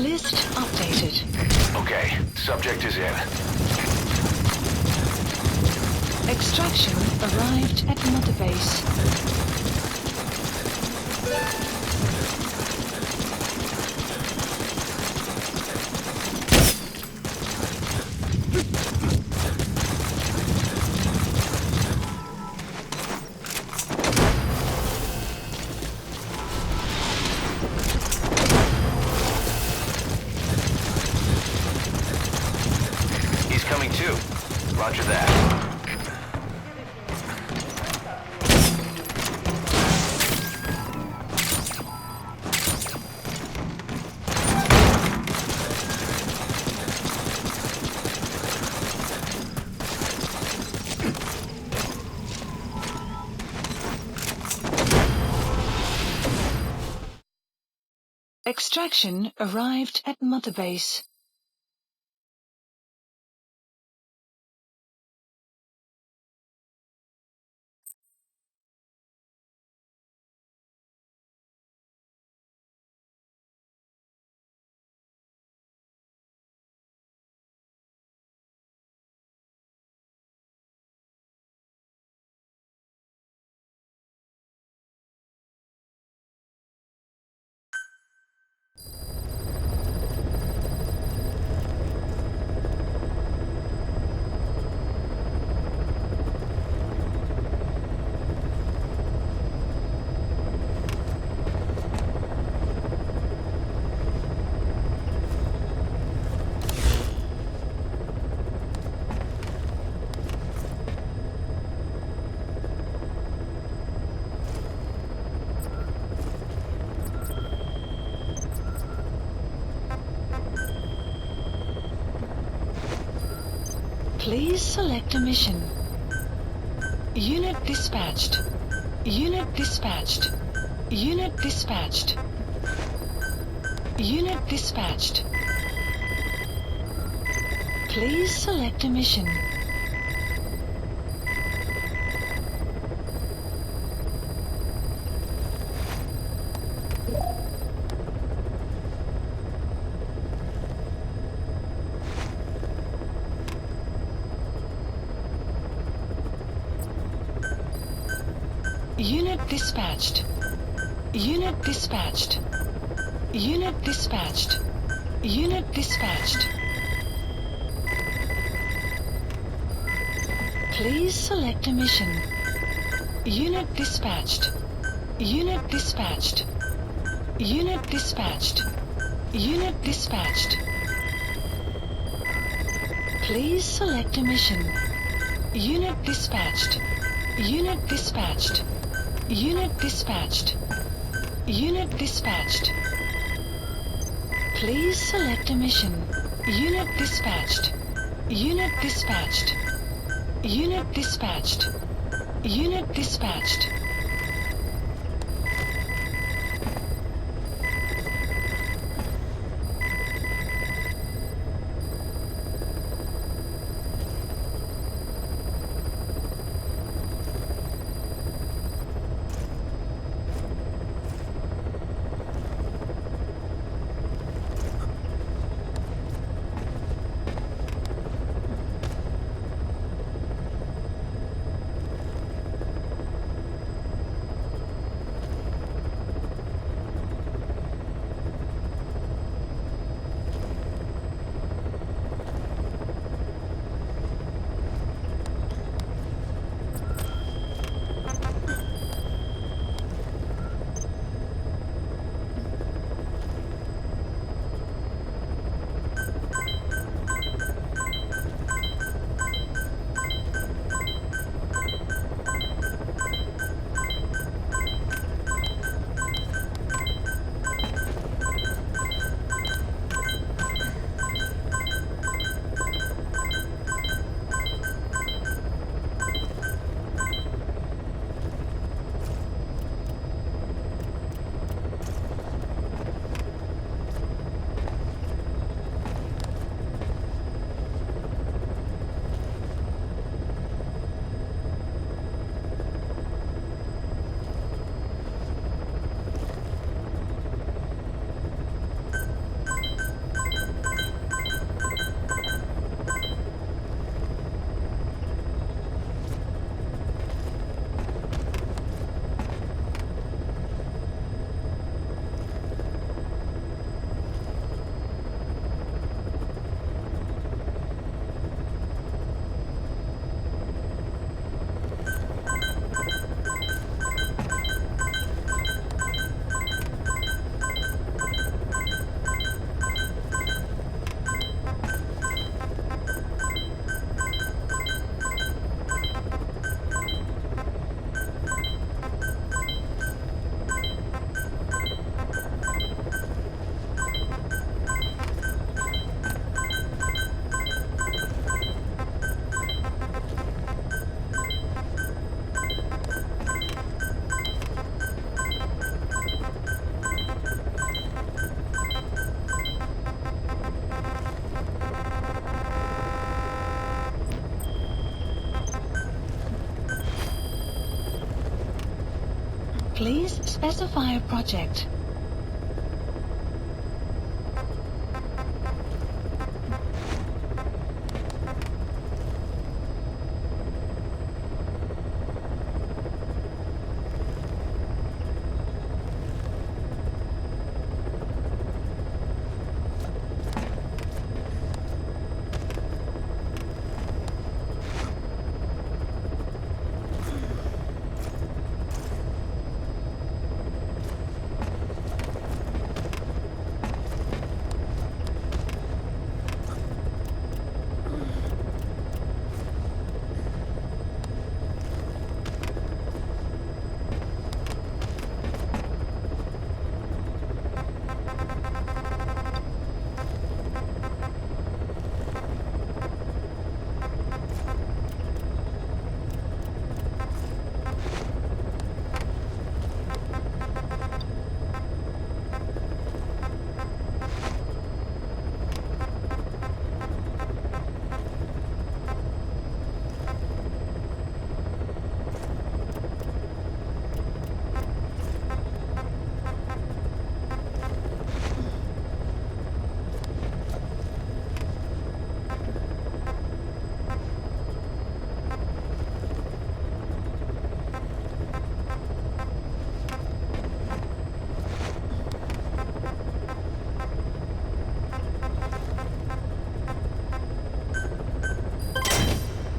List updated. Okay, subject is in. Extraction arrived at Mother Base. He's coming too. Roger that. Extraction arrived at Mother Base. Please select a mission. Unit dispatched. Unit dispatched. Unit dispatched. Unit dispatched. Please select a mission. Unit dispatched. Unit dispatched. Unit dispatched. Unit dispatched. Please select a mission. Unit dispatched. Unit dispatched. Unit dispatched. Unit dispatched. Please select a mission. Unit dispatched. Unit dispatched. Unit dispatched. Unit dispatched. Please select a mission. Unit dispatched. Unit dispatched. Unit dispatched. Unit dispatched. Please specify a project.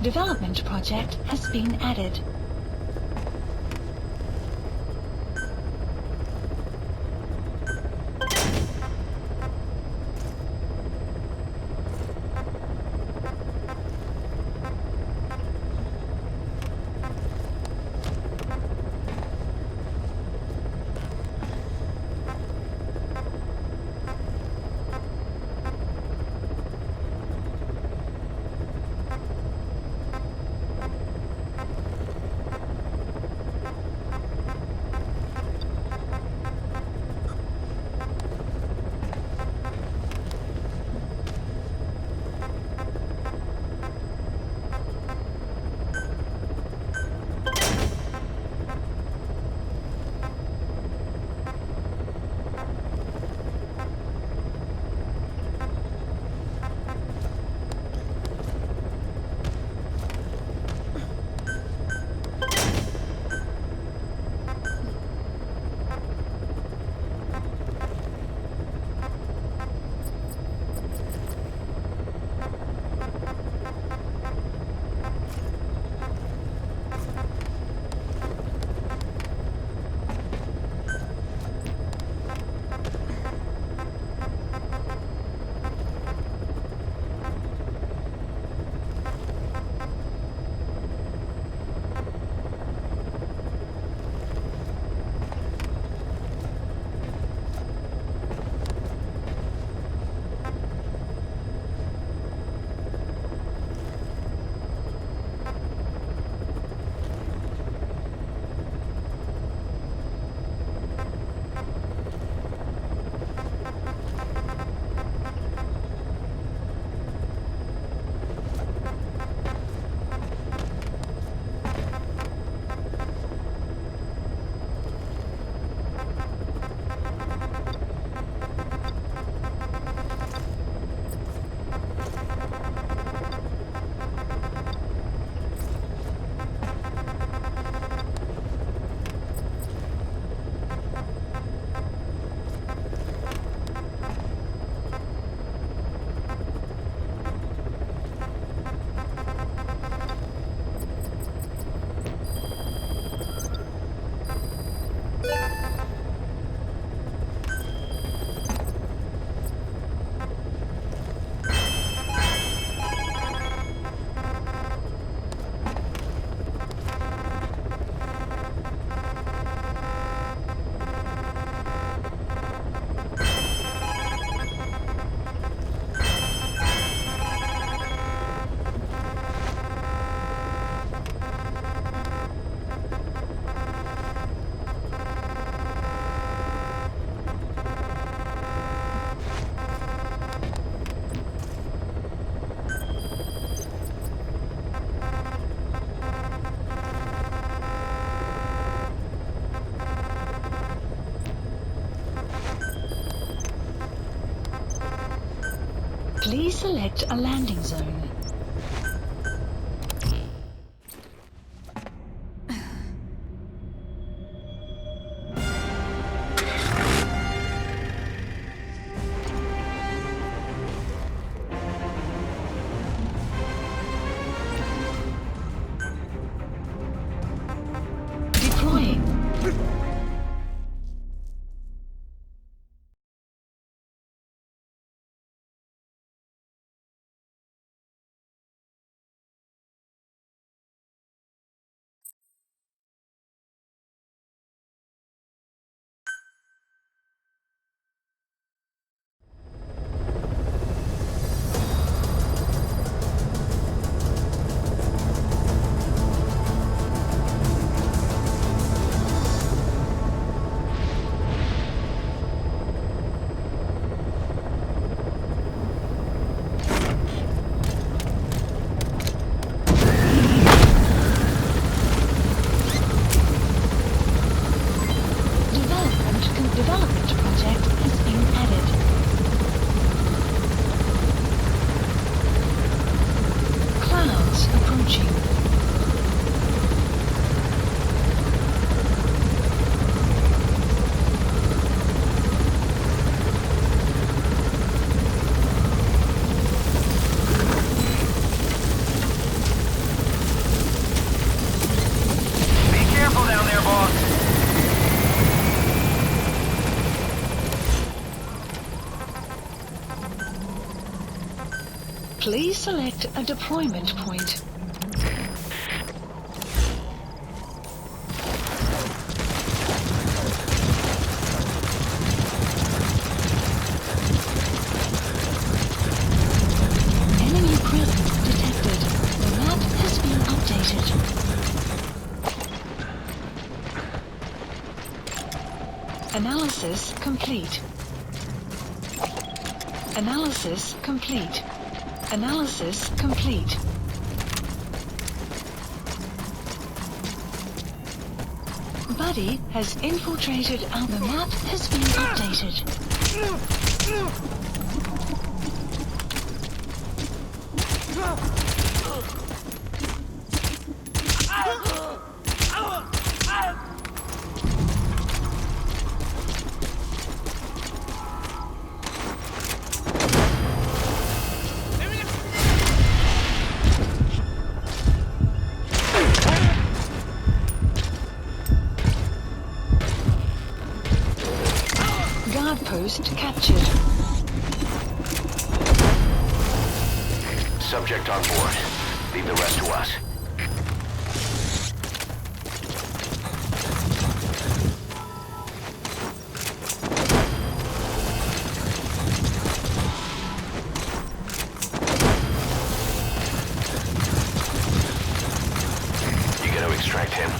Development project has been added. Please select a landing zone. Deploying. Development project has been added. Clouds approaching. Be careful down there, boss. Please select a deployment point. Enemy presence detected. The map has been updated. Analysis complete. Analysis complete. Analysis complete. Buddy has infiltrated our... The map has been updated. Guard post captured. Subject on board. Leave the rest to us. You gotta extract him.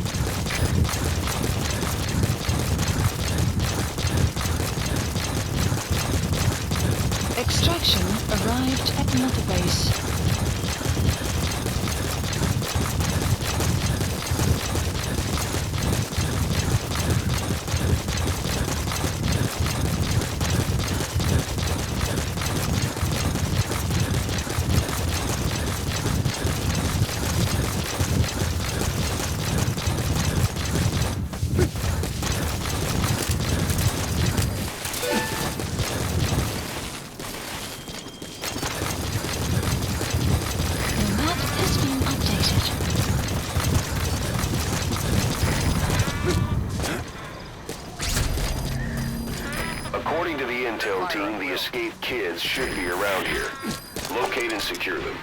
Extraction arrived at Mother Base. According to the intel team, the escaped kids should be around here. Locate and secure them.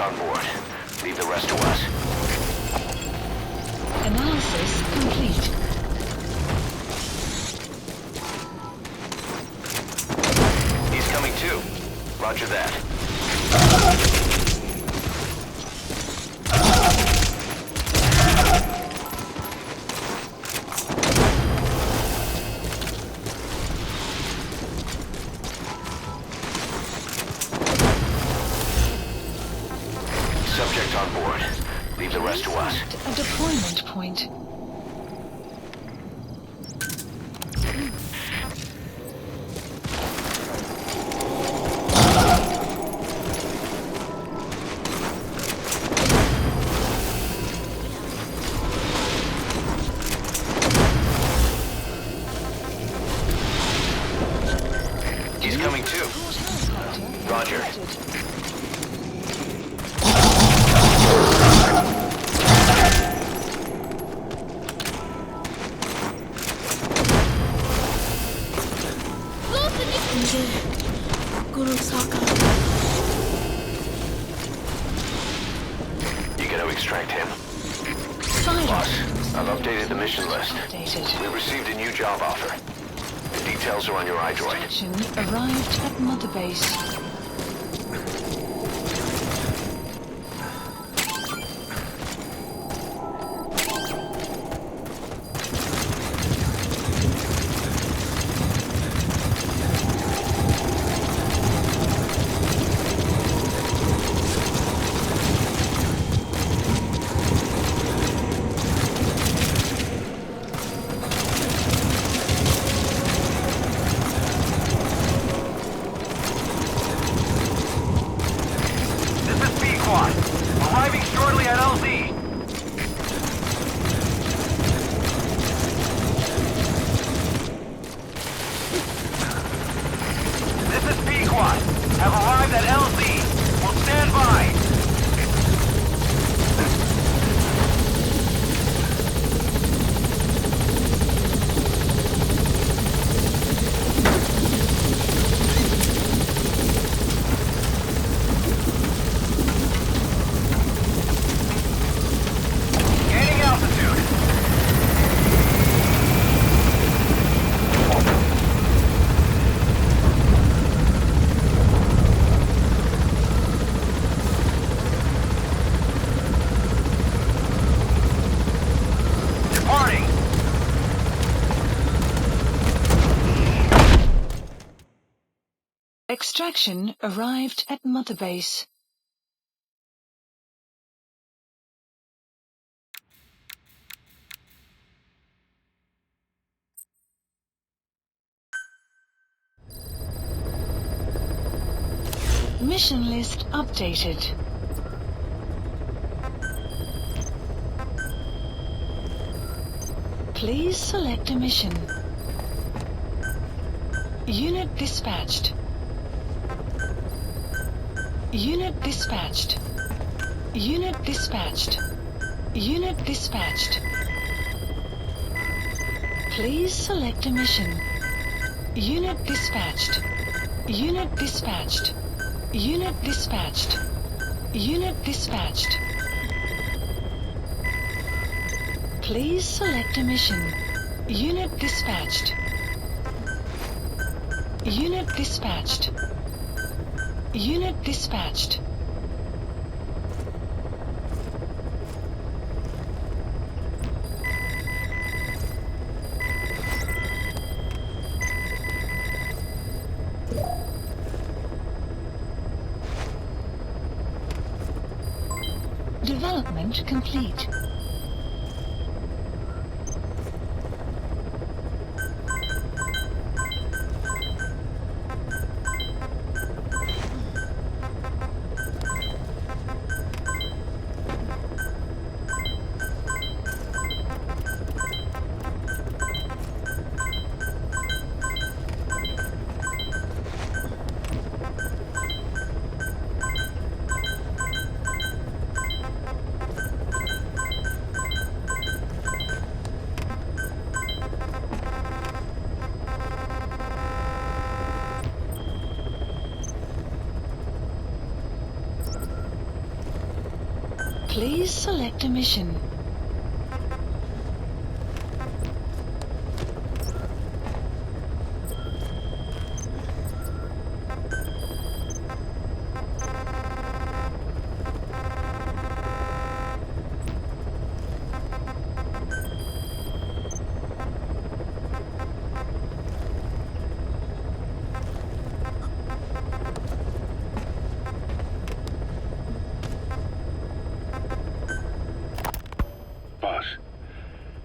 on board. Leave the rest to us. Analysis complete. He's coming too. Roger that. Subject on board. Leave the rest to us. A deployment point. He's coming too. Roger. You gotta extract him. Boss, I've updated the mission list. We received a new job offer. The details are on your iDroid. Extraction arrived at Mother Base. Arriving shortly at LZ. This is Pequod. Have arrived at LZ. Will stand by. Gaining altitude. Departing. Extraction arrived at Mother Base. Mission list updated. Please select a mission. Unit dispatched. Unit dispatched. Unit dispatched. Unit dispatched. Please select a mission. Unit dispatched. Unit dispatched. Unit dispatched. Unit dispatched. Please select a mission. Unit dispatched. Unit dispatched. Unit dispatched. Development complete. Please select a mission.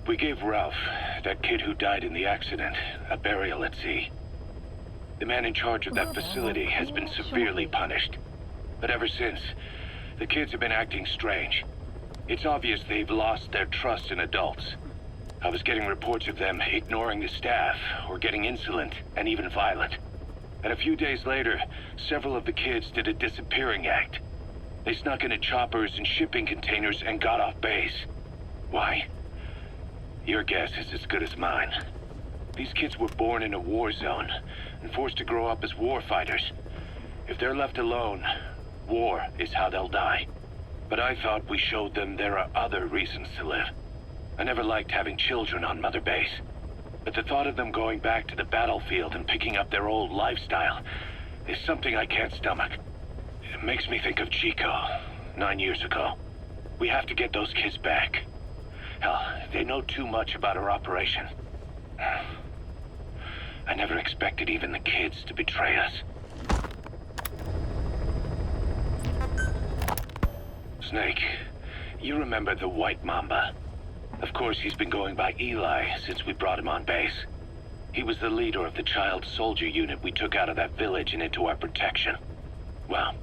We gave Ralph, that kid who died in the accident, a burial at sea. The man in charge of that facility has been severely punished. But ever since, the kids have been acting strange. It's obvious they've lost their trust in adults. I was getting reports of them ignoring the staff, or getting insolent, and even violent. And a few days later, several of the kids did a disappearing act. They snuck into choppers and shipping containers and got off base. Why? Your guess is as good as mine. These kids were born in a war zone and forced to grow up as war fighters. If they're left alone, war is how they'll die. But I thought we showed them there are other reasons to live. I never liked having children on Mother Base. But the thought of them going back to the battlefield and picking up their old lifestyle is something I can't stomach. It makes me think of Chico, 9 years ago. We have to get those kids back. Hell, they know too much about our operation. I never expected even the kids to betray us. Snake, you remember the White Mamba? Of course, he's been going by Eli since we brought him on base. He was the leader of the child soldier unit we took out of that village and into our protection. Well,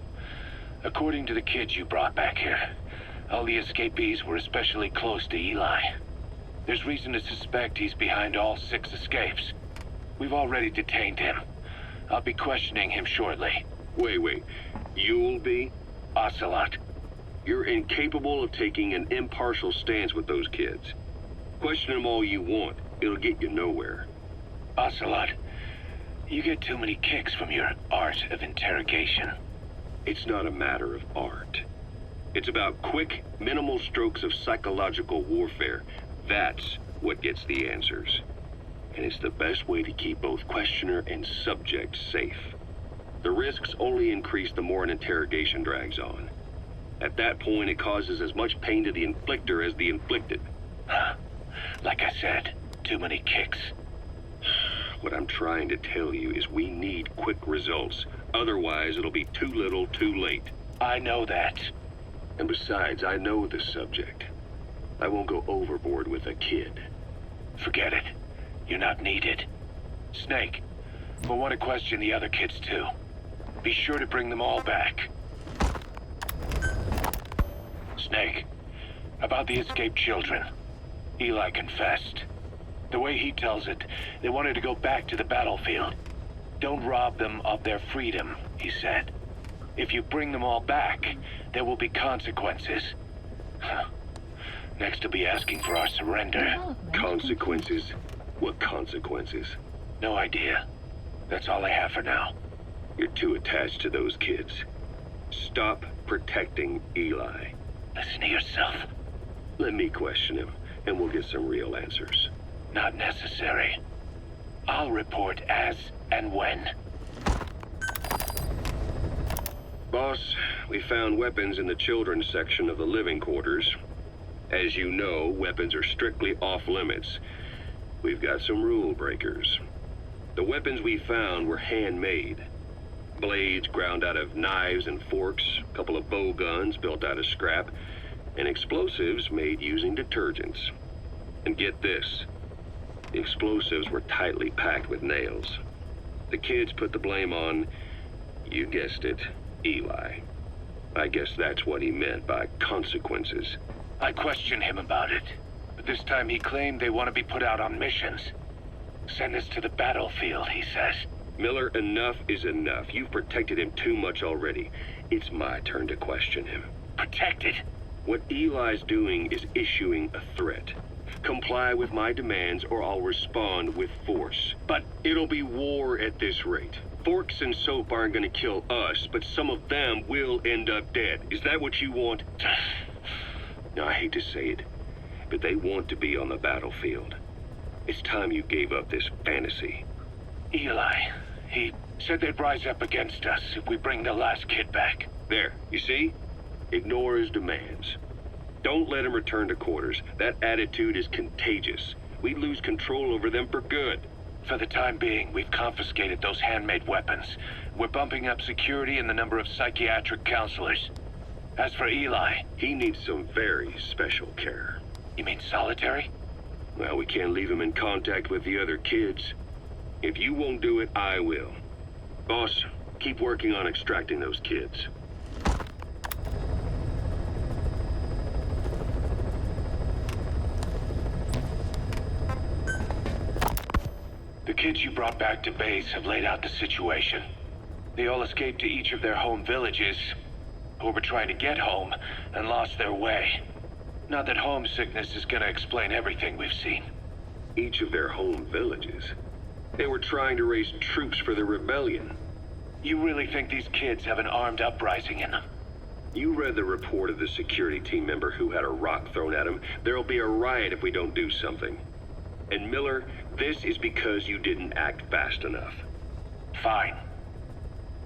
according to the kids you brought back here, all the escapees were especially close to Eli. There's reason to suspect he's behind all 6 escapes. We've already detained him. I'll be questioning him shortly. Wait. You'll be? Ocelot. You're incapable of taking an impartial stance with those kids. Question them all you want. It'll get you nowhere. Ocelot, you get too many kicks from your art of interrogation. It's not a matter of art. It's about quick, minimal strokes of psychological warfare. That's what gets the answers. And it's the best way to keep both questioner and subject safe. The risks only increase the more an interrogation drags on. At that point, it causes as much pain to the inflictor as the inflicted. Like I said, too many kicks. What I'm trying to tell you is we need quick results. Otherwise, it'll be too little, too late. I know that. And besides, I know the subject. I won't go overboard with a kid. Forget it. You're not needed. Snake, we'll want to question the other kids too. Be sure to bring them all back. Snake, about the escaped children. Eli confessed. The way he tells it, they wanted to go back to the battlefield. Don't rob them of their freedom, he said. If you bring them all back, there will be consequences. Next, he'll be asking for our surrender. Consequences? What consequences? No idea. That's all I have for now. You're too attached to those kids. Stop protecting Eli. Listen to yourself. Let me question him, and we'll get some real answers. Not necessary. I'll report as and when. Boss, we found weapons in the children's section of the living quarters. As you know, weapons are strictly off limits. We've got some rule breakers. The weapons we found were handmade. Blades ground out of knives and forks, a couple of bow guns built out of scrap, and explosives made using detergents. And get this, the explosives were tightly packed with nails. The kids put the blame on, you guessed it, Eli. I guess that's what he meant by consequences. I questioned him about it, but this time he claimed they want to be put out on missions. Send us to the battlefield, he says. Miller, enough is enough. You've protected him too much already. It's my turn to question him. Protected? What Eli's doing is issuing a threat. Comply with my demands or I'll respond with force. But it'll be war at this rate. Forks and soap aren't gonna kill us, but some of them will end up dead. Is that what you want? Now, I hate to say it, but they want to be on the battlefield. It's time you gave up this fantasy. Eli, he said they'd rise up against us if we bring the last kid back. There, you see? Ignore his demands. Don't let him return to quarters. That attitude is contagious. We lose control over them for good. For the time being, we've confiscated those handmade weapons. We're bumping up security and the number of psychiatric counselors. As for Eli... He needs some very special care. You mean solitary? Well, we can't leave him in contact with the other kids. If you won't do it, I will. Boss, keep working on extracting those kids. The kids you brought back to base have laid out the situation. They all escaped to each of their home villages, or were trying to get home, and lost their way. Not that homesickness is gonna explain everything we've seen. Each of their home villages? They were trying to raise troops for the rebellion. You really think these kids have an armed uprising in them? You read the report of the security team member who had a rock thrown at him. There'll be a riot if we don't do something. And Miller, this is because you didn't act fast enough. Fine.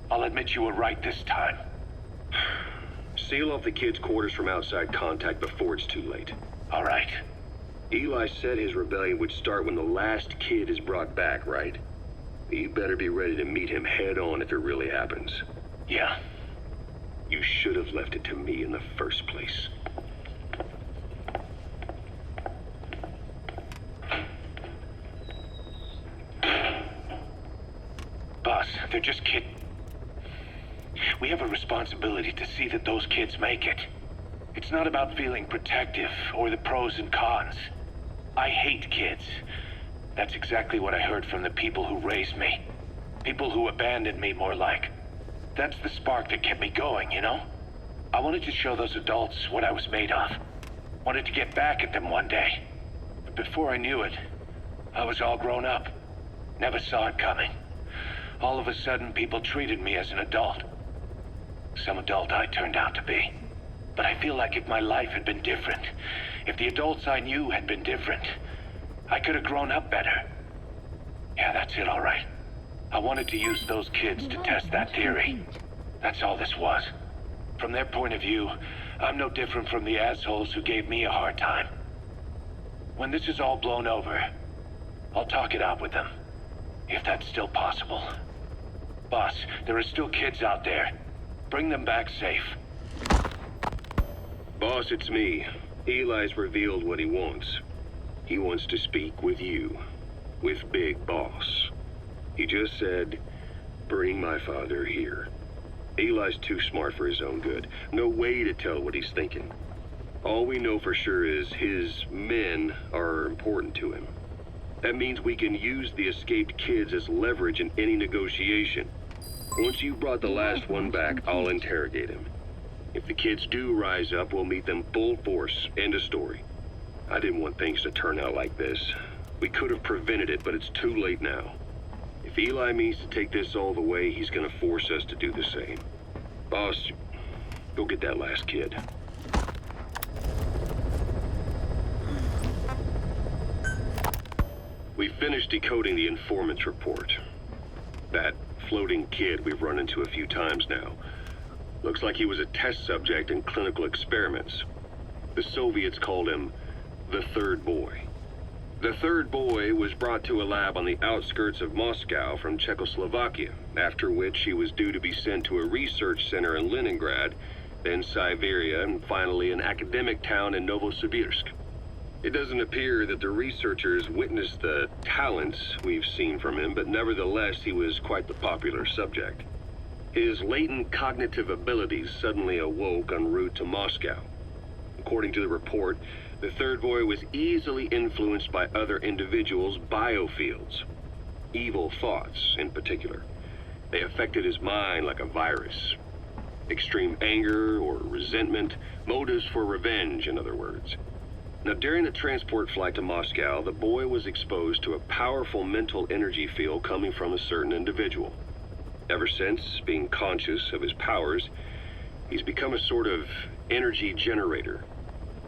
I'll admit you were right this time. Seal off the kids' quarters from outside contact before it's too late. All right. Eli said his rebellion would start when the last kid is brought back, right? You better be ready to meet him head on if it really happens. Yeah. You should have left it to me in the first place. Boss, they're just kids. We have a responsibility to see that those kids make it. It's not about feeling protective or the pros and cons. I hate kids. That's exactly what I heard from the people who raised me. People who abandoned me, more like. That's the spark that kept me going, you know? I wanted to show those adults what I was made of. Wanted to get back at them one day. But before I knew it, I was all grown up. Never saw it coming. All of a sudden, people treated me as an adult. Some adult I turned out to be. But I feel like if my life had been different, if the adults I knew had been different, I could have grown up better. Yeah, that's it, all right. I wanted to use those kids to test that theory. That's all this was. From their point of view, I'm no different from the assholes who gave me a hard time. When this is all blown over, I'll talk it out with them. If that's still possible. Boss, there are still kids out there. Bring them back safe. Boss, it's me. Eli's revealed what he wants. He wants to speak with you. With Big Boss. He just said, bring my father here. Eli's too smart for his own good. No way to tell what he's thinking. All we know for sure is his men are important to him. That means we can use the escaped kids as leverage in any negotiation. Once you've brought the last one back, I'll interrogate him. If the kids do rise up, we'll meet them full force. End of story. I didn't want things to turn out like this. We could have prevented it, but it's too late now. If Eli means to take this all the way, he's gonna force us to do the same. Boss, go get that last kid. We finished decoding the informant's report. That floating kid we've run into a few times now. Looks like he was a test subject in clinical experiments. The Soviets called him the Third Boy. The Third Boy was brought to a lab on the outskirts of Moscow from Czechoslovakia, after which he was due to be sent to a research center in Leningrad, then Siberia, and finally an academic town in Novosibirsk. It doesn't appear that the researchers witnessed the talents we've seen from him, but nevertheless he was quite the popular subject. His latent cognitive abilities suddenly awoke en route to Moscow. According to the report, the Third Boy was easily influenced by other individuals' biofields. Evil thoughts, in particular. They affected his mind like a virus. Extreme anger or resentment, motives for revenge, in other words. Now, during the transport flight to Moscow, the boy was exposed to a powerful mental energy field coming from a certain individual. Ever since, being conscious of his powers, he's become a sort of energy generator.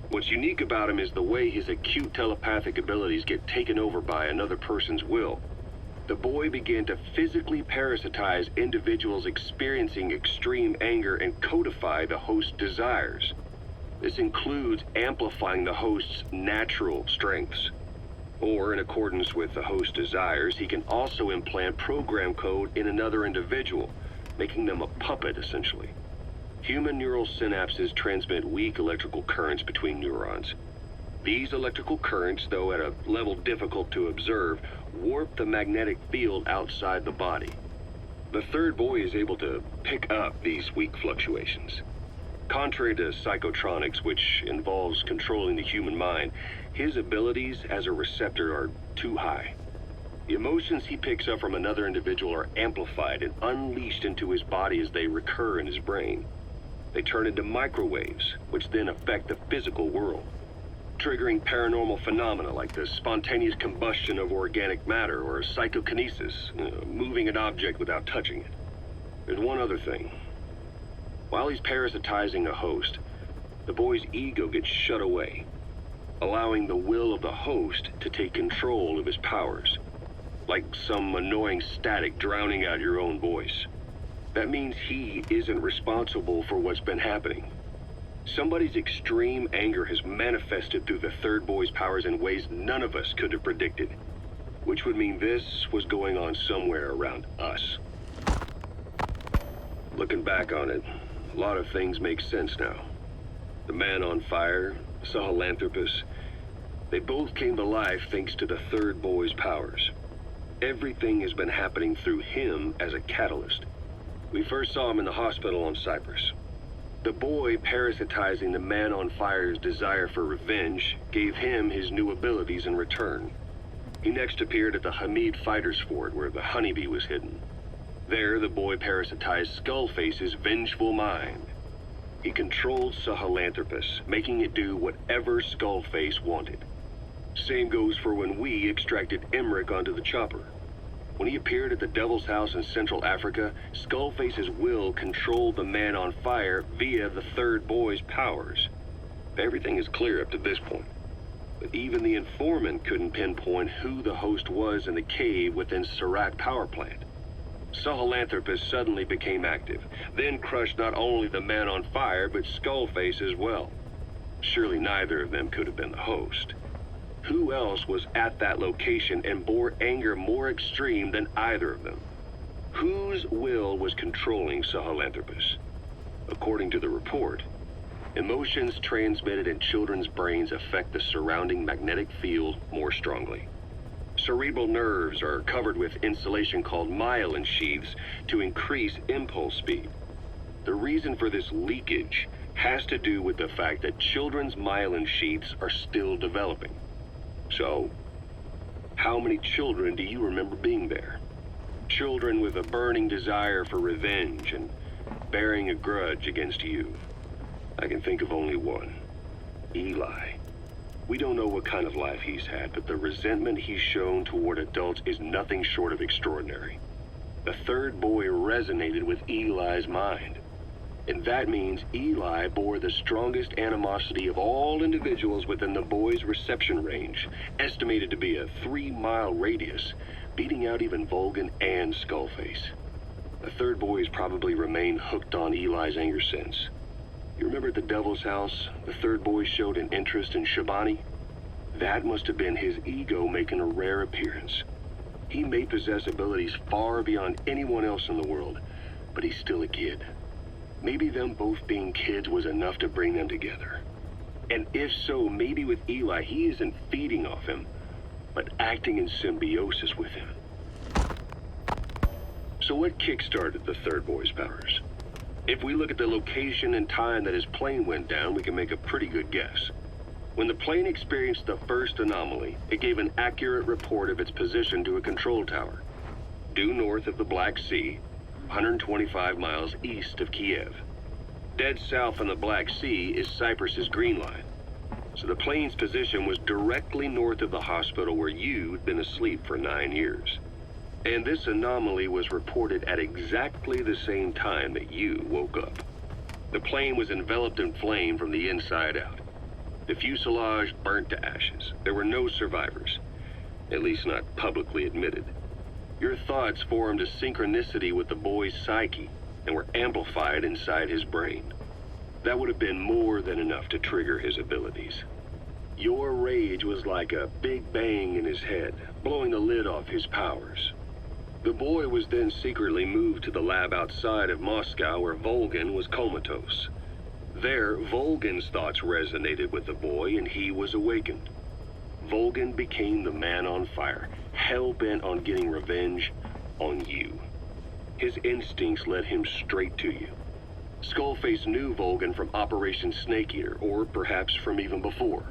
What's unique about him is the way his acute telepathic abilities get taken over by another person's will. The boy began to physically parasitize individuals experiencing extreme anger and codify the host's desires. This includes amplifying the host's natural strengths. Or, in accordance with the host's desires, he can also implant program code in another individual, making them a puppet, essentially. Human neural synapses transmit weak electrical currents between neurons. These electrical currents, though at a level difficult to observe, warp the magnetic field outside the body. The third boy is able to pick up these weak fluctuations. Contrary to psychotronics, which involves controlling the human mind, his abilities as a receptor are too high. The emotions he picks up from another individual are amplified and unleashed into his body as they recur in his brain. They turn into microwaves, which then affect the physical world, triggering paranormal phenomena like the spontaneous combustion of organic matter or psychokinesis, moving an object without touching it. There's one other thing. While he's parasitizing a host, the boy's ego gets shut away, allowing the will of the host to take control of his powers, like some annoying static drowning out your own voice. That means he isn't responsible for what's been happening. Somebody's extreme anger has manifested through the third boy's powers in ways none of us could have predicted, which would mean this was going on somewhere around us. Looking back on it, a lot of things make sense now. The man on fire, Sahelanthropus, they both came to life thanks to the third boy's powers. Everything has been happening through him as a catalyst. We first saw him in the hospital on Cyprus. The boy parasitizing the man on fire's desire for revenge gave him his new abilities in return. He next appeared at the Hamid Fighters Fort where the honeybee was hidden. There, the boy parasitized Skullface's vengeful mind. He controlled Sahelanthropus, making it do whatever Skullface wanted. Same goes for when we extracted Emmerich onto the chopper. When he appeared at the Devil's House in Central Africa, Skullface's will controlled the man on fire via the third boy's powers. Everything is clear up to this point. But even the informant couldn't pinpoint who the host was in the cave within Serac power plant. Sahelanthropus suddenly became active, then crushed not only the man on fire, but Skullface as well. Surely neither of them could have been the host. Who else was at that location and bore anger more extreme than either of them? Whose will was controlling Sahelanthropus? According to the report, emotions transmitted in children's brains affect the surrounding magnetic field more strongly. Cerebral nerves are covered with insulation called myelin sheaths to increase impulse speed. The reason for this leakage has to do with the fact that children's myelin sheaths are still developing. So, how many children do you remember being there? Children with a burning desire for revenge and bearing a grudge against you. I can think of only one. Eli. We don't know what kind of life he's had, but the resentment he's shown toward adults is nothing short of extraordinary. The third boy resonated with Eli's mind. And that means Eli bore the strongest animosity of all individuals within the boy's reception range, estimated to be a 3-mile radius, beating out even Volgan and Skullface. The third boy has probably remained hooked on Eli's anger since. You remember at the Devil's House, the third boy showed an interest in Shabani? That must have been his ego making a rare appearance. He may possess abilities far beyond anyone else in the world, but he's still a kid. Maybe them both being kids was enough to bring them together. And if so, maybe with Eli, he isn't feeding off him, but acting in symbiosis with him. So what kickstarted the third boy's powers? If we look at the location and time that his plane went down, we can make a pretty good guess. When the plane experienced the first anomaly, it gave an accurate report of its position to a control tower, due north of the Black Sea, 125 miles east of Kiev. Dead south on the Black Sea is Cyprus's Green Line. So the plane's position was directly north of the hospital where you'd been asleep for 9 years. And this anomaly was reported at exactly the same time that you woke up. The plane was enveloped in flame from the inside out. The fuselage burnt to ashes. There were no survivors, at least not publicly admitted. Your thoughts formed a synchronicity with the boy's psyche and were amplified inside his brain. That would have been more than enough to trigger his abilities. Your rage was like a big bang in his head, blowing the lid off his powers. The boy was then secretly moved to the lab outside of Moscow where Volgin was comatose. There, Volgin's thoughts resonated with the boy and he was awakened. Volgin became the man on fire, hell-bent on getting revenge on you. His instincts led him straight to you. Skullface knew Volgin from Operation Snake Eater, or perhaps from even before.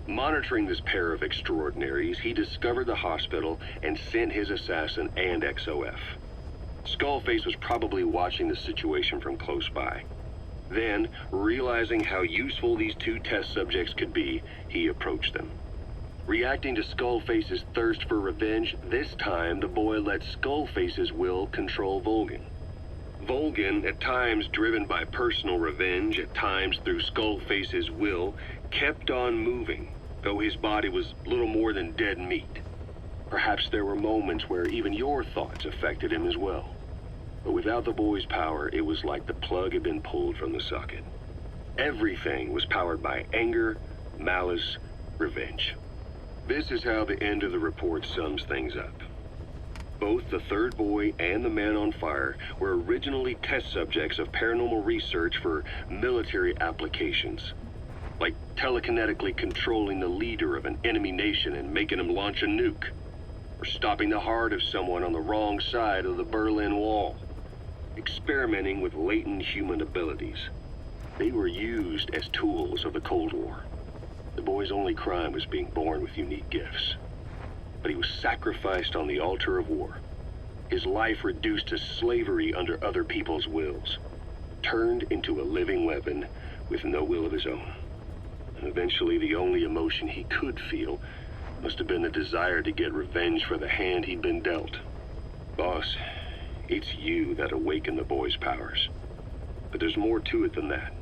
Monitoring this pair of extraordinaries, he discovered the hospital and sent his assassin and XOF. Skullface was probably watching the situation from close by. Then, realizing how useful these two test subjects could be, he approached them. Reacting to Skullface's thirst for revenge, this time the boy let Skullface's will control Volgin. Volgin, at times driven by personal revenge, at times through Skullface's will, kept on moving, though his body was little more than dead meat. Perhaps there were moments where even your thoughts affected him as well. But without the boy's power, it was like the plug had been pulled from the socket. Everything was powered by anger, malice, revenge. This is how the end of the report sums things up. Both the third boy and the man on fire were originally test subjects of paranormal research for military applications, like telekinetically controlling the leader of an enemy nation and making him launch a nuke, or stopping the heart of someone on the wrong side of the Berlin Wall, experimenting with latent human abilities. They were used as tools of the Cold War. The boy's only crime was being born with unique gifts. But he was sacrificed on the altar of war. His life reduced to slavery under other people's wills, turned into a living weapon with no will of his own. And eventually the only emotion he could feel must have been the desire to get revenge for the hand he'd been dealt. Boss, it's you that awakened the boy's powers. But there's more to it than that.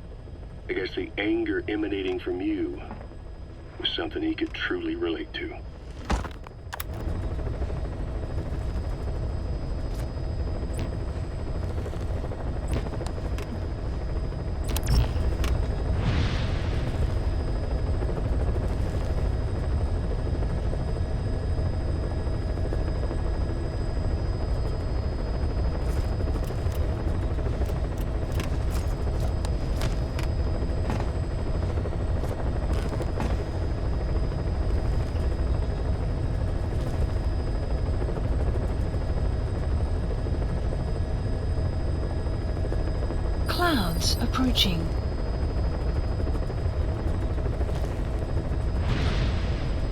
I guess the anger emanating from you was something he could truly relate to. Clouds approaching.